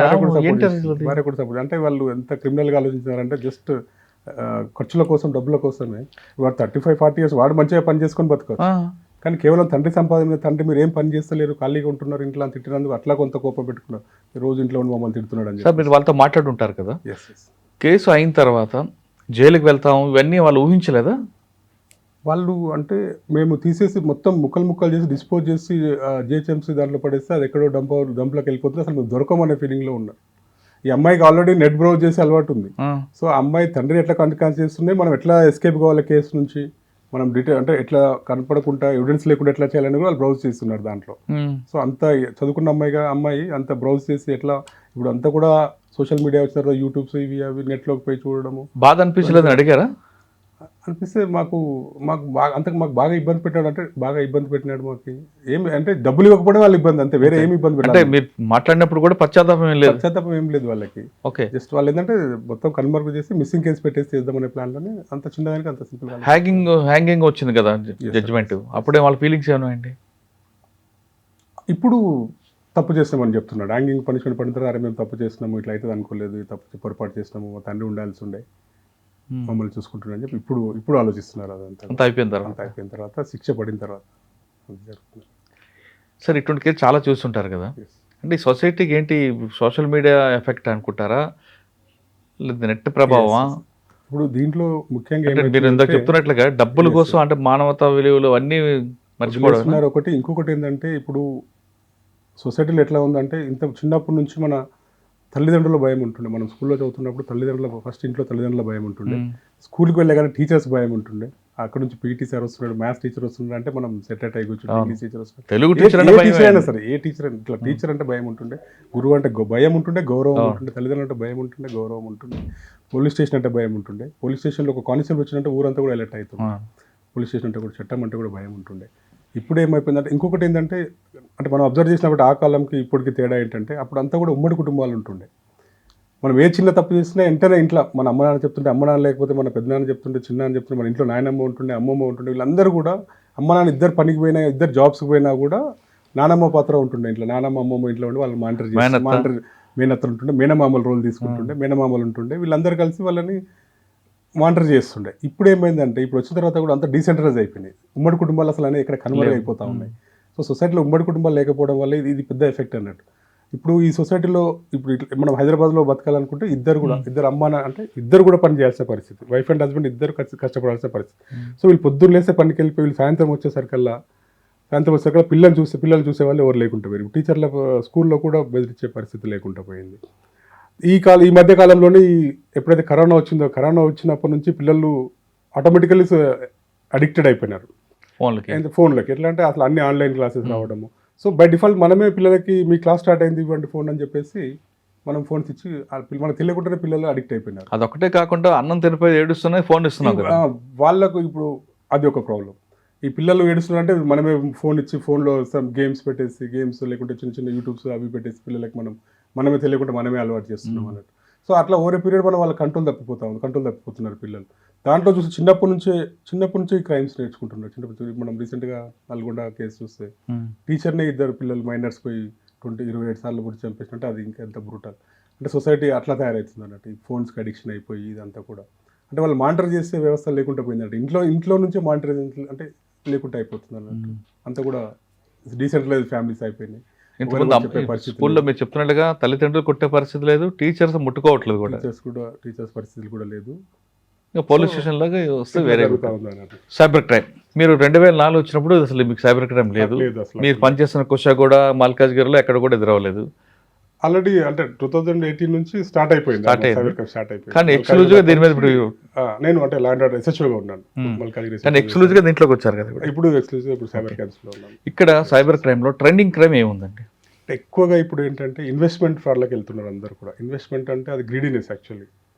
కూడా సపోర్ట్. అంటే వాళ్ళు ఎంత క్రిమినల్ గా ఆలోచించారంటే జస్ట్ ఖర్చుల కోసం, డబ్బుల కోసమే. వాడు 35-40 years వాడు మంచిగా పని చేసుకొని బతకచ్చు, కానీ కేవలం తండ్రి సంపాదన, తండ్రి మీరు ఏం పని చేస్తలేరు, ఖాళీగా ఉంటున్నారు ఇంట్లో అని తిట్టినందుకు అట్లా కొంత కోపం పెట్టుకున్నారు. రోజు ఇంట్లో ఉండి మమ్మల్ని తిడుతున్నాడు అని సార్. మీరు వాళ్ళతో మాట్లాడుంటారు కదా, కేసు అయిన తర్వాత జైలుకి వెళ్తాం ఇవన్నీ వాళ్ళు ఊహించలేదా? వాళ్ళు అంటే మేము తీసేసి మొత్తం ముక్కలు చేసి డిస్పోజ్ చేసి జిహెచ్ఎంసీ దాంట్లో పడేస్తే అది ఎక్కడో డంప్లోకి వెళ్ళిపోతుంది, అసలు మేము దొరకమనే ఫీలింగ్లో ఉన్నారు. ఈ అమ్మాయికి ఆల్రెడీ నెట్ బ్రౌజ్ చేసే అలవాటు ఉంది. సో అమ్మాయి తండ్రి ఎట్లా కాన్సిక్వెన్స్ చేస్తుంది, మనం ఎట్లా ఎస్కేప్ కావాలి కేసు నుంచి, మనం అంటే ఎట్లా కనపడకుండా ఎవిడెన్స్ లేకుండా ఎట్లా చేయాలని వాళ్ళు బ్రౌజ్ చేస్తున్నారు దాంట్లో. సో అంత చదువుకున్న అమ్మాయి అంత బ్రౌజ్ చేసి ఎట్లా ఇప్పుడు అంతా కూడా సోషల్ మీడియా వచ్చిన తర్వాత యూట్యూబ్స్ ఇవి అవి నెట్లోకి పోయి చూడడము. బాధ అనిపించలేదు అడిగారా? అనిపిస్తే మాకు బాగా ఇబ్బంది పెట్టాడు, అంటే బాగా ఇబ్బంది పెట్టినాడు మాకు. ఏమి అంటే డబ్బులు ఇవ్వకపోవడం వాళ్ళ ఇబ్బంది, అంతే, వేరే ఏమి ఇబ్బంది పెట్టారు. మీరు మాట్లాడినప్పుడు కూడా పశ్చాత్తాపం ఏం లేదు వాళ్ళకి. ఓకే, జస్ట్ వాళ్ళు ఏంటంటే మొత్తం కన్వర్ట్ చేసి మిస్సింగ్ కేసు పెట్టేసి చేద్దామనే ప్లాన్ లోనే అంత చిన్నదానికి అంత సింపుల్. హ్యాంగింగ్ వచ్చింది కదా జడ్జిమెంట్, అప్పుడే వాళ్ళ ఫీలింగ్స్ ఏమన్నాయండి? ఇప్పుడు తప్పు చేసినామని చెప్తున్నాడు. హ్యాంగింగ్ పనిష్మెంట్ పడిన తర్వాత మేము తప్పు చేసినాము, ఇట్లా అయితే అనుకోలేదు, తప్పు పొరపాటు చేసినాము, మా తండ్రి ఉండాల్సి ఉండే, మమ్మల్ని చూసుకుంటున్నారని చెప్పి ఇప్పుడు ఆలోచిస్తున్నారు. అదంతా అయిపోయిన తర్వాత శిక్ష పడిన తర్వాత జరుగుతుంది. సార్, ఇటువంటి కేసు చాలా చూస్తుంటారు కదా, అంటే ఈ సొసైటీకి ఏంటి సోషల్ మీడియా ఎఫెక్ట్ అనుకుంటారా, లేదా నెట్ ప్రభావమా? ఇప్పుడు దీంట్లో ముఖ్యంగా మీరు ఇందాక చెప్తున్నట్లుగా డబ్బుల కోసం అంటే మానవతా విలువలు అన్నీ మర్చిపోవడం ఒకటి. ఇంకొకటి ఏంటంటే ఇప్పుడు సొసైటీలో ఎట్లా ఉందంటే ఇంత చిన్నప్పటి నుంచి మన తల్లిదండ్రుల భయం ఉంటుండే. మనం స్కూల్లో చదువుతున్నప్పుడు ఫస్ట్ ఇంట్లో తల్లిదండ్రుల భయం ఉంటుండే, స్కూల్కి వెళ్ళే కానీ టీచర్స్ భయం ఉంటుండే. అక్కడ నుంచి పీటీ సార్ వస్తున్నాడు, మ్యాథ్స్ టీచర్ వస్తున్నాడు అంటే మనం సెట్ అయి కూర్చుంటాం. ఇంగ్లీష్ టీచర్ వస్తున్నాడు, తెలుగు టీచర్ అయినా సరే ఏ టీచర్ ఇట్లా టీచర్ అంటే భయం ఉంటుండే, గురువు అంటే భయం ఉంటుండే, గౌరవం ఉంటుండే, తల్లిదండ్రులు అంటే భయం ఉంటుండే, గౌరవం ఉంటుండే, పోలీస్ స్టేషన్ అంటే భయం ఉంటుండే. పోలీస్ స్టేషన్లో ఒక కానిస్టేబుల్ వచ్చినట్టే ఊరంతా కూడా అలర్ట్ అవుతుంది. పోలీస్ స్టేషన్ అంటే కూడా చట్టం అంటే కూడా భయం ఉంటుండే. ఇప్పుడు ఏమైపోయిందంటే ఇంకొకటి ఏంటంటే, అంటే మనం అబ్జర్వ్ చేసినప్పుడు ఆ కాలంకి ఇప్పటికి తేడా ఏంటంటే అప్పుడు అంతా కూడా ఉమ్మడి కుటుంబాలు ఉంటుండే. మనం ఏ చిన్న తప్పు చేసినా వెంటనే ఇంట్లో మన అమ్మ నాన్న చెప్తుంటే, అమ్మ నాన్న లేకపోతే మన పెద్దనాన్న చెప్తుంటే, చిన్న అని చెప్తుంటే, మన ఇంట్లో నాయనమ్మ ఉంటుండే, అమ్మమ్మ ఉంటుండే. వీళ్ళందరూ కూడా అమ్మ నాన్న ఇద్దరు పనికి పోయినా, ఇద్దరు జాబ్స్కి పోయినా కూడా నానమ్మ పాత్ర ఉంటుండే ఇంట్లో. నానమ్మ అమ్మమ్మ ఇంట్లో ఉండి వాళ్ళు మానిటర్ మేనత్తలు ఉంటుండే, మేనమామల రోల్ తీసుకుంటుండే, మేనమామలు ఉంటుండే. వీళ్ళందరూ కలిసి వాళ్ళని మానిటర్ చేస్తుండే. ఇప్పుడు ఏమైందంటే ఇప్పుడు వచ్చిన తర్వాత కూడా అంత డీసెంట్రలైజ్ అయిపోయినాయి. ఉమ్మడి కుటుంబాలు అసలు అనేవి ఇక్కడ కన్వర్ట్ అయిపోతూ ఉన్నాయి. సో సొసైటీలో ఉమ్మడి కుటుంబాలు లేకపోవడం వల్ల ఇది పెద్ద ఎఫెక్ట్ అన్నట్టు. ఇప్పుడు ఈ సొసైటీలో ఇప్పుడు మనం హైదరాబాద్లో బతకాలనుకుంటే ఇద్దరు అమ్మాన అంటే ఇద్దరు కూడా పని చేయాల్సిన పరిస్థితి, వైఫ్ అండ్ హస్బెండ్ ఇద్దరు కష్టపడాల్సిన పరిస్థితి. సో వీళ్ళు పొద్దున్న లేస్తే పనికి వెళ్ళిపోయి వీళ్ళు సాయంత్రం వచ్చేసరికల్లా పిల్లలు చూసే వాళ్ళు ఎవరు లేకుండా పోయారు. టీచర్ల స్కూల్లో కూడా బెదిరించే పరిస్థితి లేకుండా పోయింది. ఈ మధ్య కాలంలోనే ఎప్పుడైతే కరోనా వచ్చినప్పటి నుంచి పిల్లలు ఆటోమేటికల్లీ అడిక్టెడ్ అయిపోయినారు ఫోన్లకి. ఎట్లా అంటే అసలు అన్ని ఆన్లైన్ క్లాసెస్ రావడము. సో బై డిఫాల్ట్ మనమే పిల్లలకి మీ క్లాస్ స్టార్ట్ అయింది ఇవ్వండి ఫోన్ అని చెప్పేసి మనం ఫోన్స్ ఇచ్చి మనకు తెలియకుండానే పిల్లలు అడిక్ట్ అయిపోయినారు. అదొకటే కాకుండా అన్నం తినిపోయి ఏడుస్తున్నాయి, ఫోన్ ఇస్తున్నాం. వాళ్ళకు ఇప్పుడు అది ఒక ప్రాబ్లం. ఈ పిల్లలు ఏడుస్తున్నారంటే మనమే ఫోన్ ఇచ్చి ఫోన్లో గేమ్స్ పెట్టేసి, గేమ్స్ లేకుంటే చిన్న చిన్న యూట్యూబ్స్ అవి పెట్టేసి పిల్లలకి మనమే తెలియకుండా మనమే అలవాటు చేస్తున్నాం అన్నట్టు. సో అట్లా ఓవర్ పీరియడ్ మనం వాళ్ళ కంట్రోల్ తప్పిపోతున్నారు పిల్లలు. దాంట్లో చూసి చిన్నప్పటి నుంచి క్రైమ్స్ నేర్చుకుంటున్నారు. చిన్నప్పటి మనం రీసెంట్గా నల్గొండ కేసు చూస్తే టీచర్నే ఇద్దరు పిల్లలు మైనర్స్ పోయి 27 సార్లు కూడా చంపేసినట్టు, అది ఇంకా ఎంత బ్రూటల్. అంటే సొసైటీ అట్లా తయారవుతుంది అన్నట్టు. ఈ ఫోన్స్కి అడిక్షన్ అయిపోయి ఇదంతా కూడా అంటే వాళ్ళు మానిటర్ చేసే వ్యవస్థ లేకుండా పోయిందంటే ఇంట్లో నుంచే మానిటర్ అంటే లేకుండా అయిపోతుంది అన్నట్టు. అంతా కూడా డీసెంట్రలైజ్ ఫ్యామిలీస్ అయిపోయినాయి. స్కూల్లో మీరు చెప్తున్నట్టుగా తల్లిదండ్రులు కొట్టే పరిస్థితి లేదు, టీచర్స్ ముట్టుకోవట్లేదు కూడా, టీచర్స్ పరిస్థితులు కూడా లేదు. పోలీస్ స్టేషన్ లాగా వస్తే వేరే సైబర్ క్రైమ్. మీరు 2004 వచ్చినప్పుడు అసలు మీకు సైబర్ క్రైమ్ లేదు, మీరు పనిచేస్తున్న కుషాగూడ, మల్కాజ్గిరిలో ఎక్కడ కూడా ఎదురవ్వలేదు. ఆల్రెడీ అంటే 2018 నుంచి స్టార్ట్ అయిపోయింది. Start అయింది. సైబర్ క్రైమ్ స్టార్ట్ అయిపోయింది. కానీ మల్కాజ్గిరి ఎక్స్క్లూజివ్గా దీని మీద ఇప్పుడు నేను అంటే ల్యాండ్ ఆర్డర్ ఎస్హెచ్ఓగా ఉన్నాను. మల్కాజ్గిరి కానీ SHO ఎక్స్క్లూజివ్గా దీంట్లోకి వచ్చారు కదా ఇప్పుడు. ఇప్పుడు ఎక్స్క్లూజివ్ ఇప్పుడు సైబర్ క్రైమ్స్ లో ఉన్నాను. ఇక్కడ సైబర్ క్రైమ్లో ట్రెండింగ్ క్రైమ్ ఏముందండి? ఎక్కువగా ఇప్పుడు ఏంటంటే ఇన్వెస్ట్మెంట్ ఫ్రాడ్లోకి వెళ్తున్నారు అందరూ కూడా. ఇన్వెస్ట్మెంట్ అంటే అది గ్రీడీనెస్ యాక్చువల్లీ.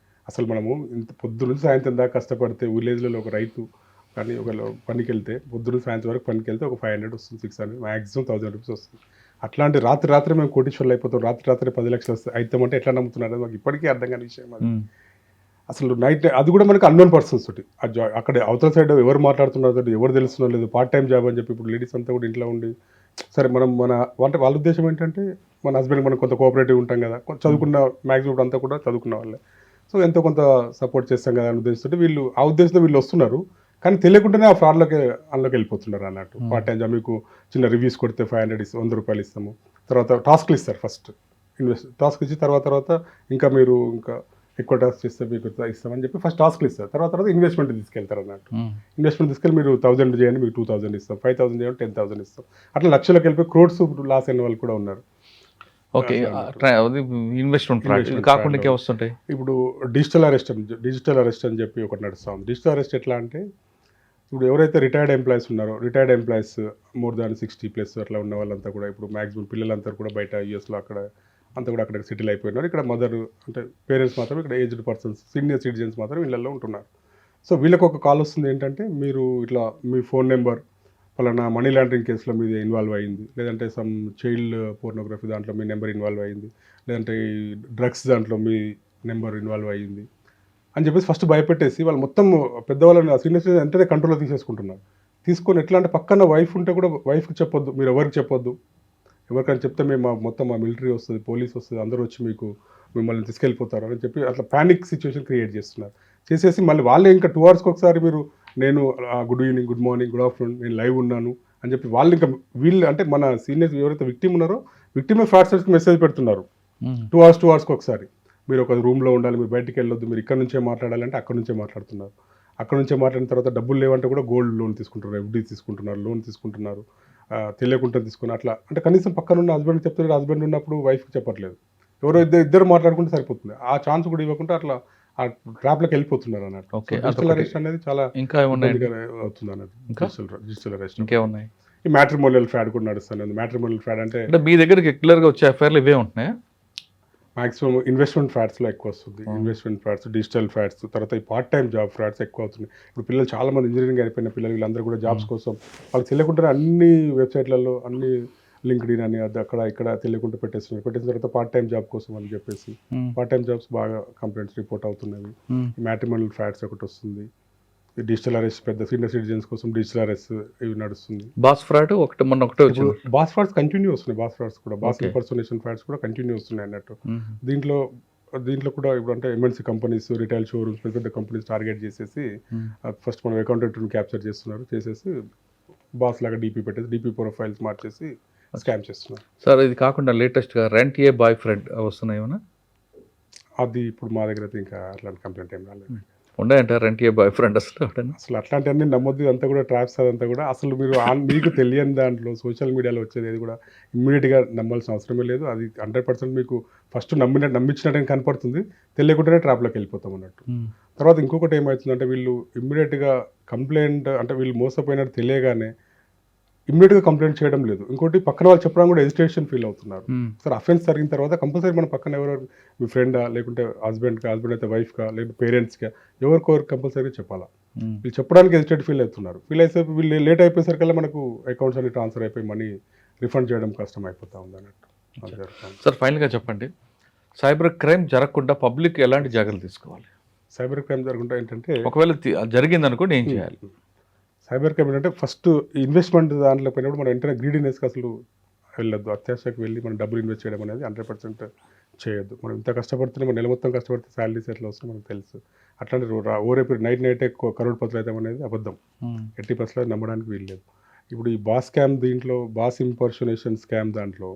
అసలు మనము ఇంత పొద్దు నుంచి సాయంత్రం దాకా కష్టపడితే విలేజ్లలో ఒక రైతు కానీ ఒక పనికి వెళ్తే పొద్దు నుంచి సాయంత్రం వరకు పనికి వెళ్తే ఒక 500 వస్తుంది, 600, మ్యాక్సిమం 1000 రూపీస్ వస్తుంది. అట్లాంటి రాత్రి మేము కోటీశ్వర్లు అయిపోతాం, రాత్రి 10 లక్షలు వస్తాయి అయితామంటే ఎట్లా నమ్ముతున్నారు మాకు ఇప్పటికీ అర్థం కాని విషయం అది. అసలు నైట్ అది కూడా మనకి అన్నోన్ పర్సన్స్ తోటి అక్కడ అవతల సైడ్ ఎవరు మాట్లాడుతున్నారు, ఎవరు తెలుస్తున్నారు లేదు, పార్ట్ టైం జాబ్ అని చెప్పి ఇప్పుడు లేడీస్ అంతా కూడా ఇంట్లో ఉండి సరే మనం అంటే వాళ్ళ ఉద్దేశం ఏంటంటే మన హస్బెండ్ మనం కొంత కోఆపరేటివ్ ఉంటాం కదా, చదువుకున్న మ్యాక్సిమం ఇప్పుడు అంతా కూడా చదువుకున్న వాళ్ళే, సో ఎంతో కొంత సపోర్ట్ చేస్తాం కదా అని ఉద్దేశంతో వీళ్ళు ఆ ఉద్దేశంతో వీళ్ళు వస్తున్నారు. కానీ తెలియకుండానే ఆ ఫ్రాడ్లోకి అందులోకి వెళ్ళిపోతున్నారు అన్నట్టు. పార్ట్ టైం జాబ్ మీకు చిన్న రివ్యూస్ కొడితే 500 ఇస్తాం, 100 రూపాయలు ఇస్తాము, తర్వాత టాస్క్లు ఇస్తారు. ఫస్ట్ టాస్క్ ఇచ్చి తర్వాత ఇంకా మీరు ఇంకా ఎక్కువ టాస్క్ చేస్తే మీకు ఇస్తామని చెప్పి ఫస్ట్ టాస్క్లు ఇస్తారు. తర్వాత ఇన్వెస్ట్మెంట్ తీసుకెళ్తారు అన్నట్టు. ఇన్వెస్ట్మెంట్ తీసుకెళ్ళి మీరు 1000 చేయండి మీకు 2000 ఇస్తాం, 5000 చేయండి 10,000 ఇస్తాం, అట్లా లక్షలకు వెళ్ళిపోయి క్రోడ్స్ లాస్ అయిన వాళ్ళు కూడా ఉన్నారు. ఓకే, ఇన్వెస్ట్మెంట్ ఫ్రాడ్ కాకుండా ఇంకే వస్తుంటాయి. ఇప్పుడు డిజిటల్ అరెస్ట్ అని చెప్పి ఒకటి నడుస్తూ ఉంది. డిజిటల్ అరెస్ట్ ఎట్లా అంటే ఇప్పుడు ఎవరైతే రిటైర్డ్ ఎంప్లాయీస్ ఉన్నారో, రిటైర్డ్ ఎంప్లాయీస్ మోర్ దాన్ 60+ అట్లా ఉన్న వాళ్ళంతా కూడా ఇప్పుడు మ్యాక్సిమం పిల్లలంతా కూడా బయట యూఎస్లో అక్కడ అంతా కూడా అక్కడ సెటిల్ అయిపోయినారు. ఇక్కడ మదర్ అంటే పేరెంట్స్ మాత్రం ఇక్కడ ఏజ్డ్ పర్సన్స్, సీనియర్ సిటిజన్స్ మాత్రం ఇళ్ళల్లో ఉంటున్నారు. సో వీళ్ళకి ఒక కాల్ వస్తుంది ఏంటంటే మీరు ఇట్లా మీ ఫోన్ నెంబర్ పలానా మనీ లాండరింగ్ కేసులో మీద ఇన్వాల్వ్ అయ్యింది, లేదంటే సమ్ చైల్డ్ పోర్నోగ్రఫీ దాంట్లో మీ నెంబర్ ఇన్వాల్వ్ అయ్యింది, లేదంటే డ్రగ్స్ దాంట్లో మీ నెంబర్ ఇన్వాల్వ్ అయ్యింది అని చెప్పేసి ఫస్ట్ భయపెట్టేసి వాళ్ళు మొత్తం పెద్దవాళ్ళని సీనియర్ సిటిజన్ వెంటనే కంట్రోల్లో తీసేసుకుంటున్నారు. తీసుకొని ఎట్లా అంటే పక్కన వైఫ్ ఉంటే కూడా వైఫ్కి చెప్పొద్దు, మీరు ఎవరికి చెప్పొద్దు, ఎవరికైనా చెప్తే మేము మొత్తం మా మిలిటరీ వస్తుంది, పోలీస్ వస్తుంది, అందరూ వచ్చి మిమ్మల్ని తీసుకెళ్ళిపోతారు అని చెప్పి అట్లా ప్యానిక్ సిచ్యువేషన్ క్రియేట్ చేస్తున్నారు. చేసేసి మళ్ళీ వాళ్ళే ఇంకా 2 hours ఒకసారి మీరు నేను good evening, good morning, good afternoon, నేను లైవ్ ఉన్నాను అని చెప్పి వాళ్ళు ఇంకా వీళ్ళు అంటే మన సీనియర్స్ ఎవరైతే విక్టిమ్ ఉన్నారో విక్టిమే ఫ్రాడ్స్టర్స్కి మెసేజ్ పెడుతున్నారు 2 hours ఒకసారి. మీరు ఒక రూమ్లో ఉండాలి, మీరు బయటికి వెళ్ళొద్దు, మీరు ఇక్కడ నుంచే మాట్లాడాలంటే అక్కడ నుంచే మాట్లాడుతున్నారు. అక్కడ నుంచే మాట్లాడిన తర్వాత డబ్బులు లేవంటే కూడా గోల్డ్ లోన్ తీసుకుంటున్నారు, ఎఫ్డీ తీసుకుంటున్నారు, లోన్ తీసుకుంటున్నారు, తెలియకుండా తీసుకుని అట్లా అంటే కనీసం పక్కన ఉన్న హస్బెండ్కి చెప్తున్నారు, హస్బెండ్ ఉన్నప్పుడు వైఫ్కి చెప్పట్లేదు, ఎవరో ఇద్దరు మాట్లాడుకుంటే సరిపోతుంది. ఆ ఛాన్స్ కూడా ఇవ్వకుండా అట్లా ఆ ట్రాప్లోకి వెళ్ళిపోతున్నారు అన్నట్టు. డిజిటల్ అరెస్ట్ అనేది చాలా ఇంకా అవుతుంది అన్నట్టు. డిజిటల్ అరెస్ట్ ఇంకేమున్నాయి? ఈ మ్యాట్రిమోనియల్ ఫ్రాడ్ కూడా నడుస్తుంది. మ్యాట్రిమోనియల్ ఫ్రాడ్ అంటే మీ దగ్గరికి రెగ్యులర్గా వచ్చే ఎఫ్ఐఆర్లు ఇవే ఉంటున్నాయి. మాక్సిమం ఇన్వెస్ట్మెంట్ ఫ్రాడ్స్లో ఎక్కువ వస్తుంది. ఇన్వెస్ట్మెంట్ ఫ్రాడ్స్, డిజిటల్ ఫ్రాడ్స్, తర్వాత ఈ పార్ట్ టైం జాబ్ ఫ్రాడ్స్ ఎక్కువ అవుతున్నాయి. ఇప్పుడు పిల్లలు చాలామంది ఇంజనీరింగ్ అయిపోయిన పిల్లలు వీళ్ళందరూ కూడా జాబ్స్ కోసం వాళ్ళకి తెలియకుండా అన్ని వెబ్సైట్లలో అన్ని లింక్డ్ఇన్ అని అది అక్కడ ఇక్కడ తెలియకుండా పెట్టేసిన తర్వాత పార్ట్ టైం జాబ్ కోసం అని చెప్పేసి పార్ట్ టైం జాబ్స్ బాగా కంప్లైంట్స్ రిపోర్ట్ అవుతున్నవి. మ్యాట్రిమోనియల్ ఫ్రాడ్స్ ఒకటి వస్తుంది. డిజిటల్ అరెస్ట్ పెద్ద సీనియర్ సిటిజన్స్ కోసం డిజిటల్ అరెస్ట్ ఇవి నడుస్తుంది. బాస్ ఫ్రాడ్ ఒకటే వచ్చింది. బాస్ ఫ్రాడ్స్ కంటిన్యూ వస్తున్నాయి. బాస్ ఫ్రాడ్స్ కూడా బాస్ ఇంపర్సనేషన్ ఫ్రాడ్స్ కూడా కంటిన్యూ వస్తున్నాయి అన్నట్టు. దీంట్లో కూడా ఇప్పుడు అంటే ఎంఎన్సీ కంపెనీస్, రిటైల్ షోరూమ్స్, పెద్ద పెద్ద కంపెనీస్ టార్గెట్ చేసేసి ఫస్ట్ మనం అకౌంటెంట్ని క్యాప్చర్ చేస్తున్నారు, చేసేసి బాస్ లాగా డీపీ పెట్టేసి డీపీ ప్రొఫైల్స్ మార్చేసి స్కామ్ చేస్తున్నారు. సార్ ఇది కాకుండా లేటెస్ట్గా రెంట్ ఏ బాయ్ ఫ్రెండ్ వస్తున్నాయి ఏమన్నా? అది ఇప్పుడు మా దగ్గర అయితే ఇంకా అట్లాంటి కంప్లైంట్ ఏం రాలేదు. ఉన్నాయంటే రెంట్ ఏ బాయ్ ఫ్రెండ్ అసలు అట్లాంటివన్నీ నమ్మొద్దు. అంతా కూడా ట్రాప్స్ అదంతా కూడా అసలు మీరు మీకు తెలియని దాంట్లో సోషల్ మీడియాలో వచ్చేది అది కూడా ఇమ్మీడియట్గా నమ్మాల్సిన అవసరమే లేదు. అది 100% మీకు ఫస్ట్ నమ్మించినట్టు కనపడుతుంది, తెలియకుండానే ట్రాప్లోకి వెళ్ళిపోతాం అన్నట్టు. తర్వాత ఇంకొకటి ఏమవుతుందంటే వీళ్ళు ఇమ్మీడియట్గా కంప్లైంట్ అంటే వీళ్ళు మోసపోయినట్టు తెలియగానే ఇమ్మీడియట్గా కంప్లైంట్ చేయడం లేదు. ఇంకోటి పక్కన వాళ్ళు చెప్పడం కూడా హెజిటేషన్ ఫీల్ అవుతున్నారు. సార్ అఫెన్స్ జరిగిన తర్వాత కంపల్సరీ మన పక్కన ఎవరు మీ ఫ్రెండా, లేకుంటే హస్బెండ్ అయితే వైఫ్కా, లేకుంటే పేరెంట్స్గా ఎవరికొవరు కంపల్సరీ చెప్పాలా. వీళ్ళు చెప్పడానికి హెజిటేట్ ఫీల్ అవుతున్నారు. ఫీల్ అయితే వీళ్ళు లేట్ అయిపోయేసరికల్లా మనకు అకౌంట్స్ అన్ని ట్రాన్స్ఫర్ అయిపోయి మనీ రిఫండ్ చేయడం కష్టం అయిపోతా ఉంది అన్నట్టు. సార్ ఫైనల్గా చెప్పండి, సైబర్ క్రైమ్ జరగకుండా పబ్లిక్ ఎలాంటి జాగ్రత్తలు తీసుకోవాలి? సైబర్ క్రైమ్ జరగకుండా ఏంటంటే ఒకవేళ జరిగింది అనుకోండి ఏం చేయాలి? సైబర్ క్రైమ్ ఏంటంటే ఫస్ట్ ఇన్వెస్ట్మెంట్ దాంట్లో పోయినప్పుడు మనం వెంటనే గ్రీడీనెస్కి అసలు వెళ్ళొద్దు. అత్యాశకు వెళ్ళి మనం డబ్బులు ఇన్వెస్ట్ చేయడం అనేది 100% చేయొద్దు. మనం ఇంత కష్టపడుతున్నాం, మన నెల మొత్తం కష్టపడితే శాలరీస్ ఎట్లా వస్తుందో మనకు తెలుసు. అట్లాంటి ఓరేపు నైటే కరోడ్పతులు అవుతాం అనేది అబద్ధం. 80% నమ్మడానికి వీల్లేదు. ఇప్పుడు ఈ బాస్ స్కామ్ దీంట్లో బాస్ ఇంపర్సనేషన్ స్కామ్ దాంట్లో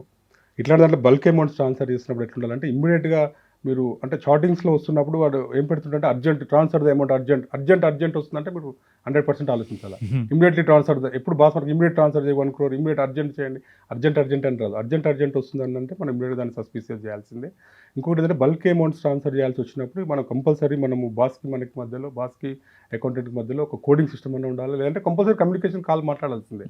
ఇట్లాంటి దాంట్లో బల్క్ అమౌంట్స్ ట్రాన్స్ఫర్ చేసినప్పుడు ఎట్లుండాలంటే ఇమ్మీడియట్గా మీరు అంటే చాటింగ్స్లో వస్తున్నప్పుడు వాడు ఏం పెడుతుంటే urgent transfer the amount urgent వస్తుందంటే మీరు 100% ఆలోచించాలి. ఇమీడియట్లీ ట్రాన్స్ఫర్ ఎప్పుడు బాస్ మనకి ఇమీడియట్ ట్రాన్స్ఫర్ చేయి 1 crore ఇమీడియట్ అర్జెంట్ చేయండి, అర్జెంట్ అని రాదు. అర్జెంట్ వస్తుందని అంటే మనం ఇమీడియట్ దాన్ని సస్పీషియస్ చేయాల్సిందే. ఇంకొకటి ఏంటంటే బల్క్ అమౌంట్స్ ట్రాన్స్ఫర్ చేయాల్సి వచ్చినప్పుడు మనం కంపల్సరీ మనము బాస్కి అకౌంటెంట్కి మధ్యలో ఒక కోడింగ్ సిస్టమ్ అనే ఉండాలి, లేదంటే కంపల్సరీ కమ్యూనికేషన్ కాల్ మాట్లాడాల్సిందే.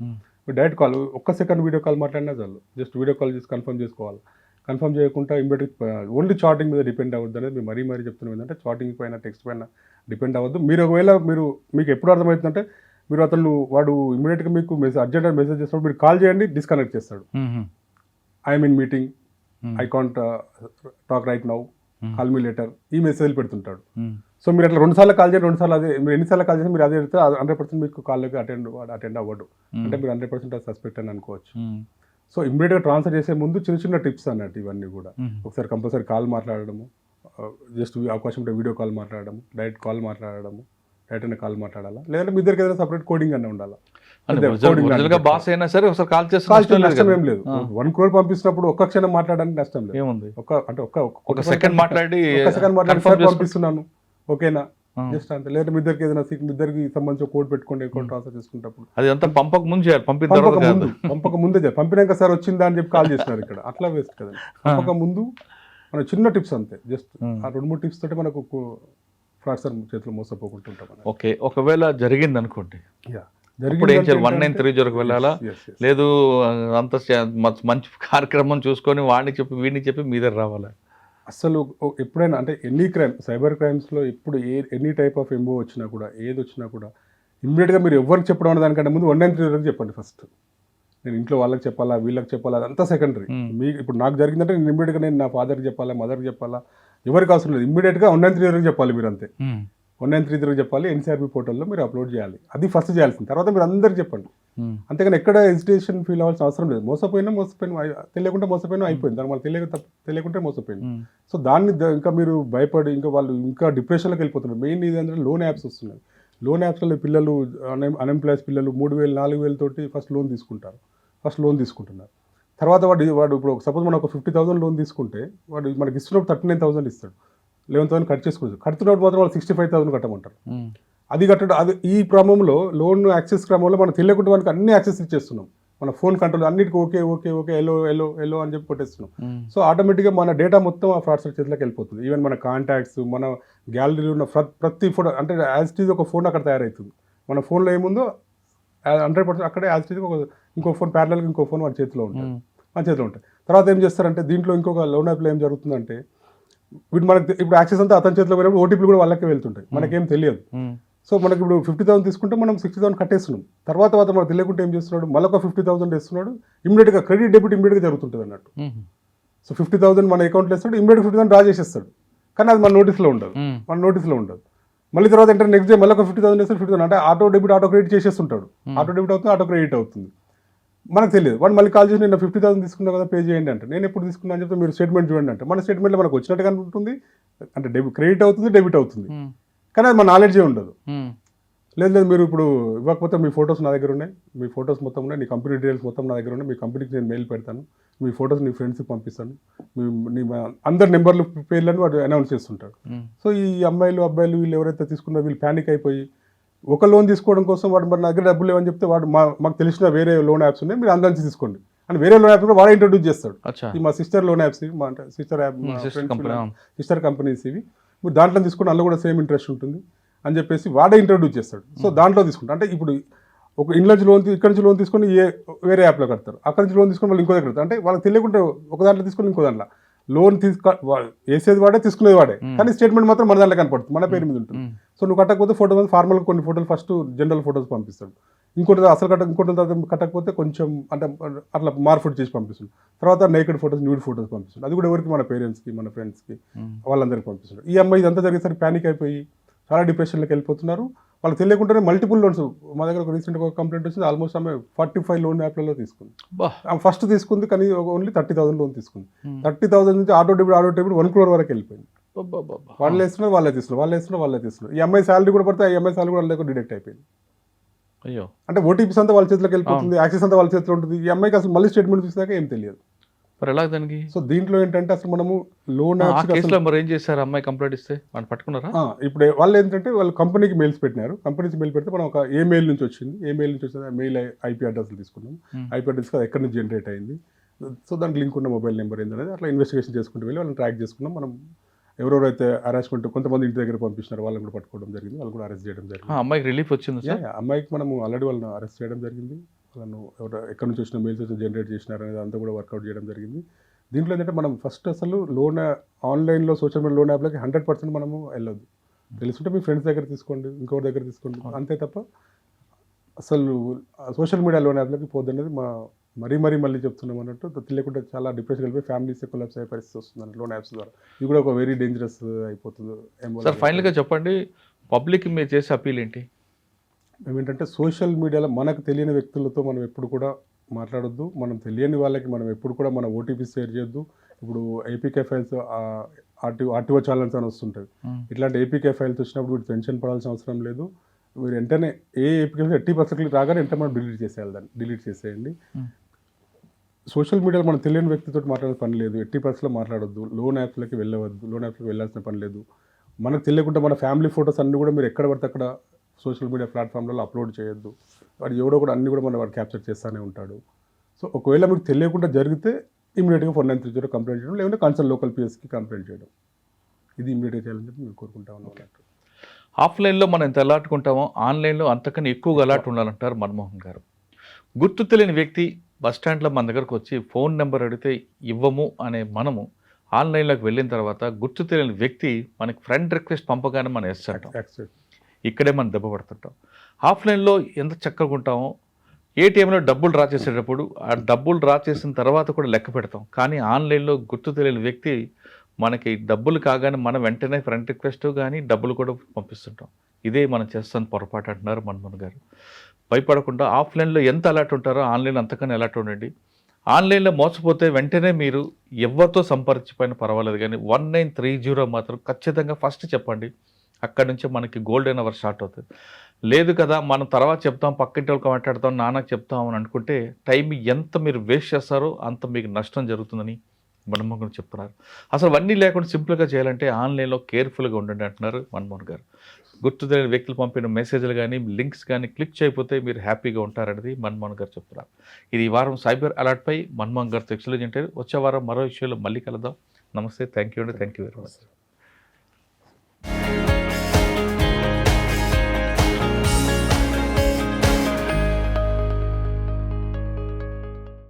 డైరెక్ట్ కాల్, ఒక్క సెకండ్ వీడియో కాల్ మాట్లాడినా చాలు, జస్ట్ వీడియో కాల్ చేసి కన్ఫర్మ్ చేసుకోవాలి. కన్ఫర్మ్ చేయకుండా ఇమీడియట్ ఓన్లీ చాటింగ్ మీద డిపెండ్ అవ్వద్దు అనేది మేము మరీ చెప్తున్నాం. ఏంటంటే చాటింగ్ పైన టెక్స్ట్ పైన డిపెండ్ అవ్వద్దు. మీరు ఒకవేళ మీకు ఎప్పుడు అర్థమవుతుందంటే మీరు వాడు ఇమీడియట్గా మీకు అర్జెంట్ మెసేజ్ చేస్తాడు, మీరు కాల్ చేయండి, డిస్కనెక్ట్ చేస్తాడు. I'm in meeting, I can't talk right now, call me later, ఈ మెసేజ్లు పెడుతుంటాడు. సో మీరు అట్లా 2 సార్లు కాల్ చేయండి, 2 సార్లు అదే మీరు ఎన్నిసార్లు కాల్ చేసి మీరు అదే వెళ్తే 100% మీకు కాల్లోకి అటెండ్ అవ్వడు. అంటే మీరు 100% సస్పెక్ట్ అని అనుకోవచ్చు. సో ఇమ్మీడియట్గా ట్రాన్స్ఫర్ చేసే ముందు చిన్న టిప్స్ అన్నట్టు ఇవన్నీ కూడా. ఒకసారి కంపల్సరీ కాల్ మాట్లాడడము, జస్ట్ అవకాశం ఉంటే వీడియో కాల్ మాట్లాడడము, డైరెక్ట్ కాల్ మాట్లాడడము, డైరెక్ట్ అయినా కాల్ మాట్లాడాలా, లేదంటే మీ ఇద్దరికి ఏదైనా సపరేట్ కోడింగ్ అనే ఉండాలా. బాస్ అయినా సరే ఒకసారి కాల్ నష్టం ఏం లేదు. 1 crore పంపిస్తున్నప్పుడు ఒక్క క్షణం మాట్లాడడానికి నష్టం లేదు. ఏముంది, ఒక సెకండ్ మాట్లాడి పంపిస్తున్నాను ఓకేనా, జస్ట్ అంతే. లేదా మీ ఇద్దరికి ఏదైనా మీ ఇద్దరికి సంబంధించిన కోడ్ పెట్టుకోండి అకౌంట్ ట్రాన్స్ఫర్ చేసుకున్నప్పుడు. అది అంతా పంపక ముందు చేయాలి, పంపక ముందే పంపినాక సార్ వచ్చిందా అని చెప్పి కాల్ చేస్తున్నారు ఇక్కడ, అట్లా వేస్ట్ కదండి. పంపక ముందు మన చిన్న టిప్స్ అంతే, జస్ట్ ఆ 2-3 టిప్స్ తోటి మనకు ఫ్రాడ్స్టర్ చేతిలో మోసపోకుంటుంటాం. ఓకే, ఒకవేళ జరిగింది అనుకోండి, ఇప్పుడు ఏం చేయాలి? 193 వెళ్ళాలా, లేదు అంత మంచి కార్యక్రమం చూసుకొని వాడిని చెప్పి వీడిని చెప్పి మీ దగ్గర రావాలా? అసలు ఎప్పుడైనా అంటే ఎనీ క్రైమ్, సైబర్ క్రైమ్స్లో ఎప్పుడు ఎనీ టైప్ ఆఫ్ ఎంఓ వచ్చినా కూడా, ఏది వచ్చినా కూడా ఇమ్మీడియట్గా మీరు ఎవరికి చెప్పడం అనే దానికంటే ముందు 193 వరకు చెప్పండి ఫస్ట్. నేను ఇంట్లో వాళ్ళకి చెప్పాలా, వీళ్ళకి చెప్పాలా, అదంతా సెకండరీ. మీకు ఇప్పుడు నాకు జరిగిందంటే నేను ఇమ్మీడియట్గా నా ఫాదర్కి చెప్పాలా, మదర్కి చెప్పాలా, ఎవరికి అవసరం లేదు. ఇమ్మీడియట్గా 193 వరకు చెప్పాలి మీరు అంతే. 193 చెప్పాలి, ఎన్సీఆర్బీ పోర్టల్లో మీరు అప్లోడ్ చేయాలి. అది ఫస్ట్ చేయాల్సింది. తర్వాత మీరు అందరికి చెప్పండి. అంతేగాని ఎక్కడ హెసిటేషన్ ఫీల్ అవ్వాల్సిన అవసరం లేదు. మోసపోయినా తెలియకుండా మోసపోయినా అయిపోయింది, దాని వాళ్ళు తెలియకుంటే మోసపోయింది. సో దాన్ని ఇంకా మీరు భయపడి ఇంకా వాళ్ళు ఇంకా డిప్రెషన్లోకి వెళ్ళిపోతున్నారు. మెయిన్ ఇది అంటే లోన్ యాప్స్ వస్తున్నాయి. లోన్ యాప్స్లో పిల్లలు అన్ఎంప్లాయ్స్ పిల్లలు 3,000 4,000 తోటి ఫస్ట్ లోన్ తీసుకుంటున్నారు. తర్వాత వాడు ఇప్పుడు సపోజ్ మనం ఒక 50,000 లోన్ తీసుకుంటే వాడు మనకి ఇస్తున్నప్పుడు 39,000 ఇస్తాడు, 11,000 కట్ చేసుకుంటారు. కడుతున్నప్పుడు మాత్రం వాళ్ళు 65,000 కట్టమంటారు. అది కట్టడం, అది ఈ క్రమంలో లోన్ యాక్సెస్ క్రమంలో మనం తెలియకుండా మనకి అన్ని యాక్సెస్ ఇచ్చేస్తున్నాం. మన ఫోన్ కంట్రోల్ అన్నిటికీ ఓకే ఎల్లో అని చెప్పి కొట్టేస్తున్నాం. సో ఆటోమేటిక్గా మన డేటా మొత్తం ఆ ఫ్రాడ్స్టర్ చేతిలోకి వెళ్ళిపోతుంది. ఈవెన్ మన కాంటాక్ట్స్, మన గ్యాలరీలో ఉన్న ప్రతి ఫోటో, అంటే యాజ్ ఇట్ ఈజ్ ఒక ఫోన్ అక్కడ తయారవుతుంది. మన ఫోన్లో ఏముందో 100% అక్కడే యాజ్ ఇట్ ఈజ్ ఇంకో ఫోన్ ప్యారలల్గా ఇంకో ఫోన్ మన చేతిలో ఉంటాయి. తర్వాత ఏం చేస్తారంటే దీంట్లో ఇంకొక లోన్ యాప్లో ఏం జరుగుతుందంటే మనకి ఇప్పుడు యాక్సెస్ అంతా అతని చేతిలో పోయినప్పుడు ఓటీపీలు కూడా వాళ్ళకే వెళ్తుంటాయి, మనకేం తెలియదు. సో మనకి ఇప్పుడు 50,000 తీసుకుంటే మనం 60,000 కట్టేస్తున్నాం. తర్వాత మనకు తెలియకుండా ఏం చేస్తున్నాడు, మళ్ళీ ఒక 50,000 వేస్తున్నాడు. ఇమ్మీడియట్గా క్రెడిట్ డెబిట్ ఇమ్మీడియట్గా జరుగుతుంటుంది అన్నట్టు. సో 50,000 మన అకౌంట్లో వేస్తాడు, ఇమ్మీడియట్ 50,000 డ్రా చేసేస్తాడు. కానీ అది మన నోటీస్లో ఉండదు. మళ్ళీ తర్వాత ఏంటంటే నెక్స్ట్ డే మళ్ళీ ఒక 50,000 వేస్తాడు, 50,000 అంటే ఆటో డెబిట్ ఆటో క్రెడిట్ చేసేస్తుంటాడు. ఆటో డెబిట్ అవుతుంది, ఆటో క్రెడిట్ అవుతుంది. మనకు తెలియదు. వాడు మళ్ళీ కాల్ చేసి నేను 50,000 తీసుకున్నా కదా, పే చేయండి అంటే, నేను ఎప్పుడు తీసుకున్నా అని చెప్తే మీరు స్టేట్మెంట్ చూడండి అంటే, మన స్టేట్మెంట్లో మనకు వచ్చినట్టుగా ఉంటుంది, అంటే క్రెడిట్ అవుతుంది, డెబిట్ అవుతుంది, కానీ అది మన నాలెడ్జే ఉండదు. లేదు మీరు ఇప్పుడు ఇవ్వకపోతే మీ ఫొటోస్ నా దగ్గర ఉన్నాయి, మీ ఫొటోస్ మొత్తం ఉన్నాయి, నీ కంపెనీ డీటెయిల్స్ మొత్తం నా దగ్గర ఉన్నాయి, మీ కంపెనీకి నేను మెయిల్ పెడతాను, మీ ఫొటోస్ నీ ఫ్రెండ్స్కి పంపిస్తాను, నీ అందరి నెంబర్లు పేర్లను వాడు అనౌన్స్ చేస్తుంటాడు. సో ఈ అమ్మాయిలు అబ్బాయిలు వీళ్ళు ఎవరైతే తీసుకున్నారో వీళ్ళు ప్యానిక్ అయిపోయి ఒక లోన్ తీసుకోవడం కోసం వాడు మన దగ్గర డబ్బులు లేవని చెప్తే వాడు మాకు తెలిసిన వేరే లోన్ యాప్స్ ఉన్నాయి, మీరు అందరి నుంచి తీసుకోండి అని వేరే లోన్ యాప్స్ కూడా వాడే ఇంట్రొడ్యూస్ చేస్తాడు. ఈ మా సిస్టర్ లోన్ యాప్స్ ఇవి, మా అంటే సిస్టర్ కంపెనీస్ ఇవి, మీరు దాంట్లో తీసుకుని అందులో కూడా సేమ్ ఇంట్రెస్ట్ ఉంటుంది అని చెప్పేసి వాడే ఇంట్రొడ్యూస్ చేస్తాడు. సో దాంట్లో తీసుకుంటా అంటే ఇప్పుడు ఒక ఇంట్లో నుంచి లోన్ ఇక్కడ నుంచి లోన్ తీసుకొని వేరే యాప్లో కడతారు, అక్కడ నుంచి లోన్ తీసుకొని వాళ్ళు ఇంకో దగ్గర కడతారు. అంటే వాళ్ళకి తెలియకుండా ఒక దాంట్లో తీసుకొని ఇంకో దాంట్లో లోన్ వేసేది వాడే, తీసుకునేది వాడే, కానీ స్టేట్మెంట్ మాత్రం మన దాంట్లో కనపడుతుంది, మన పేరు మీద ఉంటుంది. సో నువ్వు కట్టకపోతే ఫోటో మీద ఫార్మల్ కొన్ని ఫోటోలు ఫస్ట్ జనరల్ ఫోటోస్ పంపిస్తాడు, ఇంకోటి అసలు ఇంకోటి కట్టకపోతే కొంచెం అంటే అట్లా మార్ఫుడ్ చేసి పంపిస్తుంది. తర్వాత నేకెడ్ ఫోటోస్, న్యూడ్ ఫోటోస్ పంపిస్తుంది. అది కూడా ఎవరికి, మన పేరెంట్స్కి, మన ఫ్రెండ్స్కి, వాళ్ళందరికీ పంపిస్తుంది. ఈ అమ్మాయి ఇదంతా జరిగేసరికి ప్యానిక్ అయిపోయి చాలా డిప్రెషన్లోకి వెళ్ళిపోతున్నారు. వాళ్ళకి తెలియకుండానే మల్టిపుల్ లోన్స్, మా దగ్గర ఒక రీసెంట్గా ఒక కంప్లైంట్ వచ్చింది, ఆల్మోస్ట్ ఆమె 45 లోన్ యాప్లలో తీసుకుంది. ఆమె ఫస్ట్ తీసుకుంది కానీ ఓన్లీ 30,000 లోన్ తీసుకుంది. 30,000 నుంచి ఆటో డెబిట్ 1 crore వరకు వెళ్ళిపోయింది. వాళ్ళు వేస్తున్నారు, వాళ్ళే తీసుకున్నారు. ఈ అమ్మాయి శాలరీ కూడా పడితే ఈ అమ్మాయి శాలరీ కూడా వాళ్ళకి డిడక్ట్ అయిపోయింది. అయ్యో, అంటే ఓటీపీస్ అంతా వాళ్ళ చేతిలోకి వెళ్ళిపోతుంది, యాక్సెస్ అంతా వాళ్ళ చేతిలో ఉంటుంది. ఈ అమ్మాయికి అసలు మళ్ళీ స్టేట్మెంట్ చూసాక ఏం తెలియదు. మరి ఎలా దానికి సో దీంట్లో ఏంటంటే అసలు మనము లోన్ ఆ యాప్స్ కేసులో మరి ఏం చేశారు? అమ్మాయి కంప్లైంట్ ఇస్తే వాళ్ళు పట్టుకున్నారా? ఇప్పుడు వాళ్ళు ఏంటంటే వాళ్ళు కంపెనీకి మెయిల్స్ పెట్టినారు. కంపెనీకి మెయిల్ పెడితే మనం ఒక ఏ మెయిల్ నుంచి వచ్చింది, ఏ మెయిల్ నుంచి వచ్చింది, మెయిల్ ఐపీ అడ్రస్లు తీసుకున్నాం. ఐపీ అడ్రస్ అది ఎక్కడి నుంచి జనరేట్ అయింది, సో దానికి లింక్ ఉన్న మొబైల్ నెంబర్ ఏంటనేది అట్లా ఇన్వెస్టిగేషన్ చేసుకుంటూ వెళ్ళి వాళ్ళని ట్రాక్ చేసుకున్నాం. మనం ఎవరెవరైతే హరాస్మెంట్ కొంతమంది ఇంటి దగ్గర పంపిస్తున్నారు వాళ్ళని కూడా పట్టుకోవడం జరిగింది, వాళ్ళు కూడా అరెస్ట్ చేయడం జరిగింది. అమ్మాయికి రిలీఫ్ వచ్చింది సార్? అమ్మాయికి మనము ఆల్రెడీ వాళ్ళని అరెస్ట్ చేయడం జరిగింది. వాళ్ళను ఎక్కడి నుంచి వచ్చిన మెయిల్స్ వచ్చి జనరేట్ చేసినారు అనేది అంతా కూడా వర్కౌట్ చేయడం జరిగింది. దీంట్లో ఏంటంటే మనం ఫస్ట్ అసలు లోన్ ఆన్లైన్లో సోషల్ మీడియా లోన్ యాప్లకి 100% మనము వెళ్ళొద్దు. తెలుసుంటే మీ ఫ్రెండ్స్ దగ్గర తీసుకోండి, ఇంకొకరి దగ్గర తీసుకోండి, అంతే తప్ప అసలు సోషల్ మీడియా లోన్ యాప్లకి పోద్దనేది మళ్ళీ చెప్తున్నాం అన్నట్టు. తెలియకుండా చాలా డిప్రెషన్ వెళ్ళిపోయి ఫ్యామిలీస్ కొలాప్స్ అయ్యే పరిస్థితి వస్తుంది లోన్ యాప్స్ ద్వారా. ఇది కూడా ఒక వెరీ డేంజరస్ అయిపోతుంది. సార్ ఫైనల్గా చెప్పండి, పబ్లిక్ మీరు చేసే అప్పీల్ ఏంటి? ఏమిటంటే సోషల్ మీడియాలో మనకు తెలియని వ్యక్తులతో మనం ఎప్పుడు కూడా మాట్లాడొద్దు. మనం తెలియని వాళ్ళకి మనం ఎప్పుడు కూడా మన ఓటీపీ షేర్ చేయొద్దు. ఇప్పుడు ఏపీకే ఫైల్స్ ఆర్టీఓ ఛాలెంజ్ అని వస్తుంటుంది. ఇట్లాంటి ఏపీకే ఫైల్స్ వచ్చినప్పుడు వీటి టెన్షన్ పడాల్సిన అవసరం లేదు. మీరు వెంటనే ఏ ఏపీకే 80% రాగానే వెంటనే మనం డిలీట్ చేసేయాలి, దాన్ని డిలీట్ చేసేయండి. సోషల్ మీడియాలో మనం తెలియని వ్యక్తితో మాట్లాడే పని లేదు. 80% మాట్లాడొద్దు. లోన్ యాప్స్లకి వెళ్ళవద్దు, లోన్ యాప్స్కి వెళ్ళాల్సిన పని లేదు. మనకు తెలియకుండా మన ఫ్యామిలీ ఫొటోస్ అన్నీ కూడా మీరు ఎక్కడ పడితే అక్కడ సోషల్ మీడియా ప్లాట్ఫామ్లలో అప్లోడ్ చేయొద్దు. వాడు ఎవడో కూడా అన్నీ కూడా వాడు క్యాప్చర్ చేస్తూనే ఉంటాడు. సో ఒకవేళ మీకు తెలియకుండా జరిగితే ఇమీడియట్గా 4930 కంప్లైంట్ చేయడం, లేకుంటే కన్సర్న్ లోకల్ పిఎస్కి కంప్లైంట్ చేయడం. ఇది ఇమీడియట్గా చేయాలని చెప్పి మేము కోరుకుంటా ఉన్నాం. ఆఫ్లైన్లో మనం ఎంత అలాటుకుంటామో ఆన్లైన్లో అంతకన్నా ఎక్కువగా అలాట్ ఉండాలంటారు మన్మోహన్ గారు. గుర్తు తెలియని వ్యక్తి బస్టాండ్లో మన దగ్గరకు వచ్చి ఫోన్ నెంబర్ అడిగితే ఇవ్వము అనే మనము ఆన్లైన్లోకి వెళ్ళిన తర్వాత గుర్తు తెలియని వ్యక్తి మనకి ఫ్రెండ్ రిక్వెస్ట్ పంపగానే మనం వేస్తాం. ఇక్కడే మనం దెబ్బ పడుతుంటాం. ఆఫ్లైన్లో ఎంత చక్కగా ఉంటామో ఏటీఎంలో డబ్బులు డ్రా చేసేటప్పుడు ఆ డబ్బులు డ్రా చేసిన తర్వాత కూడా లెక్క పెడతాం. కానీ ఆన్లైన్లో గుర్తు తెలియని వ్యక్తి మనకి డబ్బులు కాగానే మనం వెంటనే ఫ్రెండ్ రిక్వెస్ట్ కానీ డబ్బులు కూడా పంపిస్తుంటాం. ఇదే మనం చేస్తున్న పొరపాటు అంటున్నారు మన్మోహన్ గారు. భయపడకుండా ఆఫ్లైన్లో ఎంత అలర్ట్ ఉంటారో ఆన్లైన్లో అంతకన్నా అలర్ట్ ఉండండి. ఆన్లైన్లో మోసపోతే వెంటనే మీరు ఎవరితో సంపర్కించిపోయినా పర్వాలేదు, కానీ 1930 మాత్రం ఖచ్చితంగా ఫస్ట్ చెప్పండి. అక్కడి నుంచే మనకి గోల్డెన్ అవర్ స్టార్ట్ అవుతుంది. లేదు కదా మనం తర్వాత చెప్తాం, పక్కింటి వాళ్ళకి మాట్లాడతాం, నాన్నకి చెప్తాం అని అనుకుంటే టైం ఎంత మీరు వేస్ట్ చేస్తారో అంత మీకు నష్టం జరుగుతుందని మన్మోహన్ గారు చెప్తున్నారు. అసలు అవన్నీ లేకుండా సింపుల్గా చేయాలంటే ఆన్లైన్లో కేర్ఫుల్గా ఉండండి అంటున్నారు మన్మోహన్ గారు. గుర్తు తెలియని వ్యక్తులు పంపిన మెసేజ్లు కానీ లింక్స్ కానీ క్లిక్ చేయకపోతే మీరు హ్యాపీగా ఉంటారనేది మన్మోహన్ గారు చెప్తున్నారు. ఇది ఈ వారం సైబర్ అలర్ట్పై మన్మోహన్ గారితో ఎక్స్ప్లెయిన్ చేయండి. వచ్చే వారం మరో విషయంలో మళ్ళీ కలుద్దాం. నమస్తే, థ్యాంక్ యూ అండి, థ్యాంక్ యూ వెరీ మచ్.